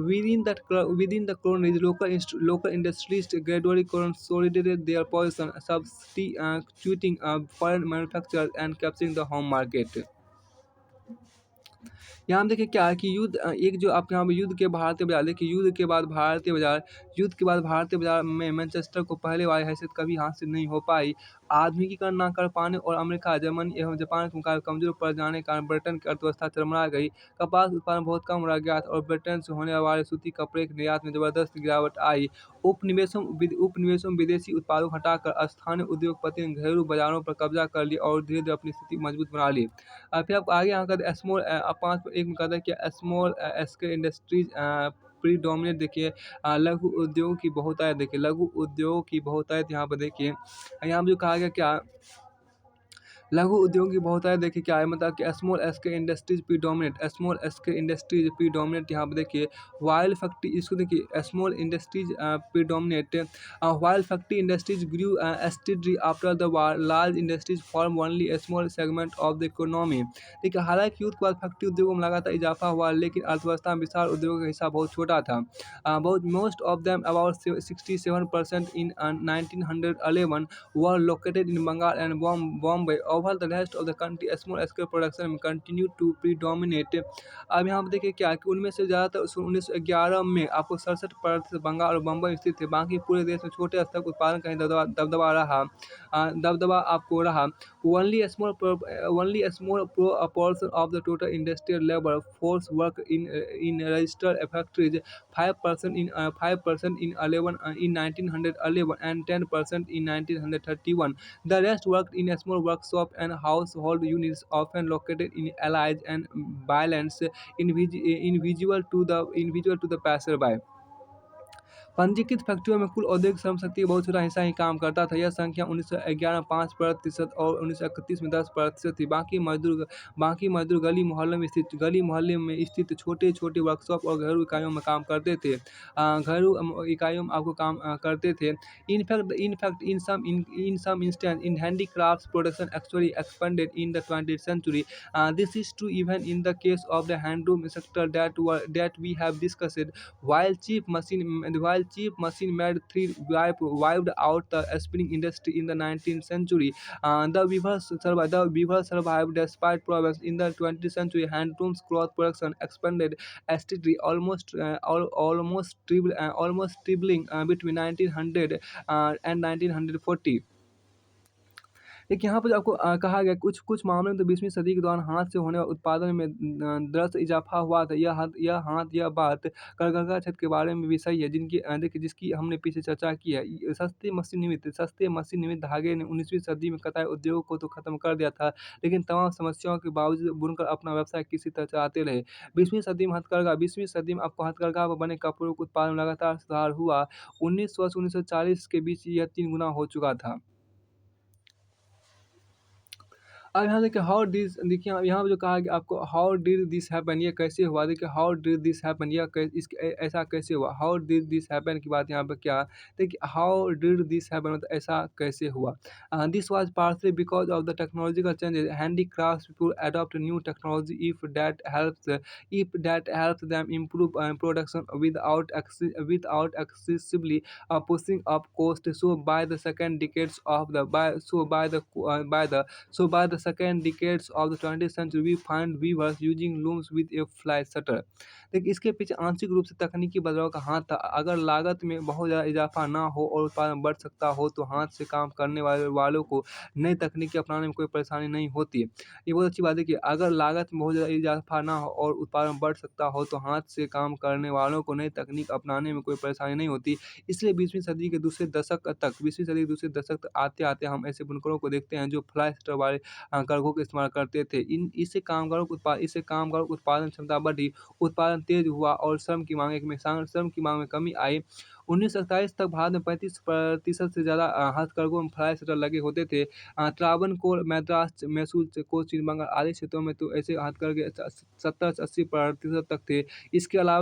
Within the colonies, local industries gradually consolidated their position, substituting foreign manufacturers and capturing the home market। यहाँ हम देखिए क्या है कि एक जो आपके यहाँ पे युद्ध के भारतीय बाजार, देखिए युद्ध के बाद भारतीय बाजार में मैनचेस्टर को पहले वाली हैसियत कभी हासिल नहीं हो पाई। आधुनिकीकरण न कर पाने और अमेरिका, जर्मनी एवं जापान के मुकाबले कमजोर पड़ जाने के कारण ब्रिटेन की अर्थव्यवस्था चरमरा गई। कपास उत्पादन बहुत कम रह गया था और ब्रिटेन से होने वाले सूती कपड़े के निर्यात में जबरदस्त गिरावट आई। उपनिवेशों में विदेशी उत्पादों को हटाकर स्थानीय उद्योगपतियों ने घरेलू बाजारों पर कब्जा कर लिया और धीरे धीरे अपनी स्थिति मजबूत बना ली। फिर आपको आगे यहाँ का स्मॉल पाँच पर एक में कहता है कि स्मॉल स्केल इंडस्ट्रीज प्रीडोमिनेट, देखिए लघु उद्योगों की बहुतायत, देखिए लघु उद्योगों की बहुतायत यहाँ पर देखिए यहाँ पर जो कहा गया क्या लघु उद्योग की बहुतायत, देखिए क्या है मतलब कि स्मॉल स्केल इंडस्ट्रीज प्रीडोमिनेट यहाँ पर देखिए वाइल फैक्ट्री, इसको देखिए small industries predominate while factory industries grew steadily after the war, large industries form only a small segment of the economy. देखिए हालांकि युद्ध के बाद फैक्ट्री उद्योगों में लगातार इजाफा हुआ लेकिन अर्थव्यवस्था में विशाल उद्योगों का हिस्सा बहुत छोटा था। बहुत most of them about 67% in 1911 were located in Bengal and Bombay. Over the rest of the country, small scale production continued to predominate। अब यहाँ पर देखिए क्या है कि उनमें से ज़्यादातर 1911 में आपको 67% बंगाल और बम्बई स्थित थे। बाकी पूरे देश में छोटे स्तर पर उत्पादन का ही दबदबा आपको रहा। Only a small portion of the total industrial labor force worked in registered factories, 5% in 1911 and 10% in 1931. The rest worked in a small workshop and household units, often located in alleys and bylands, invisible to the passerby। पंजीकृत फैक्ट्रियों में कुल औद्योगिक श्रमशक्ति का बहुत छोटा हिस्सा ही काम करता था। यह संख्या 1911 में 5% और 1931 में 10% थी। बाकी मजदूर गली मोहल्ले में स्थित छोटे छोटे वर्कशॉप और घरेलू इकाइयों में काम करते थे। घरेलू इकाइयों में आपको काम करते थे। In fact, in some instance, in handicrafts production actually expanded in the 20th century. This is true even in the case of the handloom sector that we have discussed. While cheap machine-made thread wiped out the spinning industry in the 19th century, the weavers survived despite problems. In the 20th century, handlooms cloth production expanded steadily, almost tripling between 1900 and 1940। एक यहाँ पर जो आपको कहा गया कुछ कुछ मामलों में तो 20वीं सदी के दौरान हाथ से होने वाले उत्पादन में दरअसल इजाफ़ा हुआ था। यह बात करघा छत के बारे में भी सही है जिनकी देखिए जिसकी हमने पीछे चर्चा की है। सस्ते मशीन निर्मित धागे ने 19वीं सदी में कताई उद्योग को तो ख़त्म कर दिया था, लेकिन तमाम समस्याओं के बावजूद बुनकर अपना व्यवसाय किसी तरह चलाते रहे। 20वीं सदी में आपको हथकरघा पर बने कपड़ों के उत्पादन में लगातार सुधार हुआ। 1900 से 1940 के बीच यह 3 गुना हो चुका था। अब यहाँ देखिए हाउ डिस देखिए यहाँ पे जो कहा कि आपको हाउ डिड दिस हैपन ये कैसे हुआ? देखिए हाउ डिड दिस हैपन यह कै इस ऐसा कैसे हुआ? हाउ डिड दिस हैपन की बात यहाँ पे क्या देखिए हाउ डिड दिस हैपन मतलब ऐसा कैसे हुआ? This was partly because of the technological changes handicrafts people adopt new technology if that helps them improve production without excessively pushing up cost. So by the second decades of the by the so by the second decades of the 20th century, we find weavers using looms with a fly shutter. देखिए इसके पीछे आंशिक रूप से तकनीकी बदलाव का हाथ था। अगर लागत में बहुत ज़्यादा इजाफा ना हो और उत्पादन बढ़ सकता हो तो हाथ से काम करने वालों को नई तकनीकें अपनाने में कोई परेशानी नहीं होती। ये बहुत अच्छी बात है कि अगर लागत में बहुत ज़्यादा इजाफा ना हो और उत्पादन बढ़ सकता हो तो हाथ से काम करने वालों को नई तकनीक अपनाने में कोई परेशानी नहीं होती। इसलिए 20वीं सदी के दूसरे दशक तक आते-आते हम ऐसे बुनकरों को देखते हैं जो फ्लाई स्टर वाले करघों का इस्तेमाल करते थे। इससे कामगारों की उत्पादन क्षमता बढ़ी, उत्पादन तेज़ हुआ और श्रम की माँग में कमी आई। 1947 तक भारत में 35% से ज़्यादा हथकरघों में फ्लाई स्टर लगे होते थे। त्रावणकोर, मद्रास, मैसूर, कोचीन, बंगाल आदि क्षेत्रों में तो ऐसे हथकरघे 70 से 80% तक थे। इसके अलावा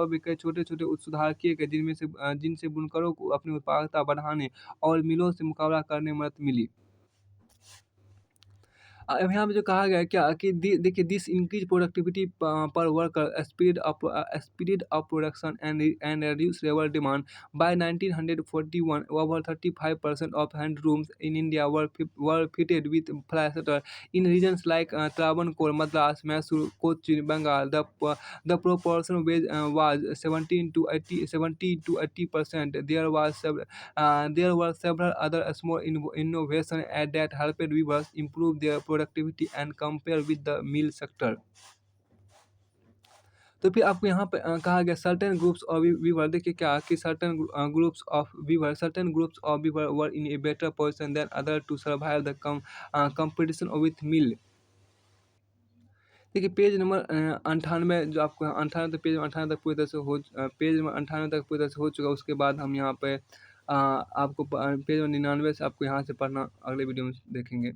भी कई छोटे-छोटे सुधार किए गए जिनसे बुनकरों को अपनी उत्पादकता बढ़ाने और मिलों से मुकाबला करने में मदद मिली। अब यहाँ पे जो कहा गया है क्या कि देखिए this increase productivity per worker speed up production and reduce labour demand by 1941 over 35% of handlooms in India were fitted with fly shuttle in regions like Travancore, Madras, Mysore, Cochin, Bengal the proportion was 70 to 80%. There were several other small innovations that helped weavers improve their productivity and compare with the mill sector. तो फिर आपको यहाँ पे कहा गया certain groups of Weaver देखिए क्या कि certain groups of weaver were in a better position than other to survive the competition with mill. देखिए पेज नंबर 98 जो आपको 98 तक पेज 98 तक पूरी तरह से पेज नंबर 98 तक पूरी तरह से हो चुका है। उसके बाद हम यहाँ पे आपको पेज नंबर 99 से आपको यहाँ से पढ़ना अगले वीडियो में देखेंगे।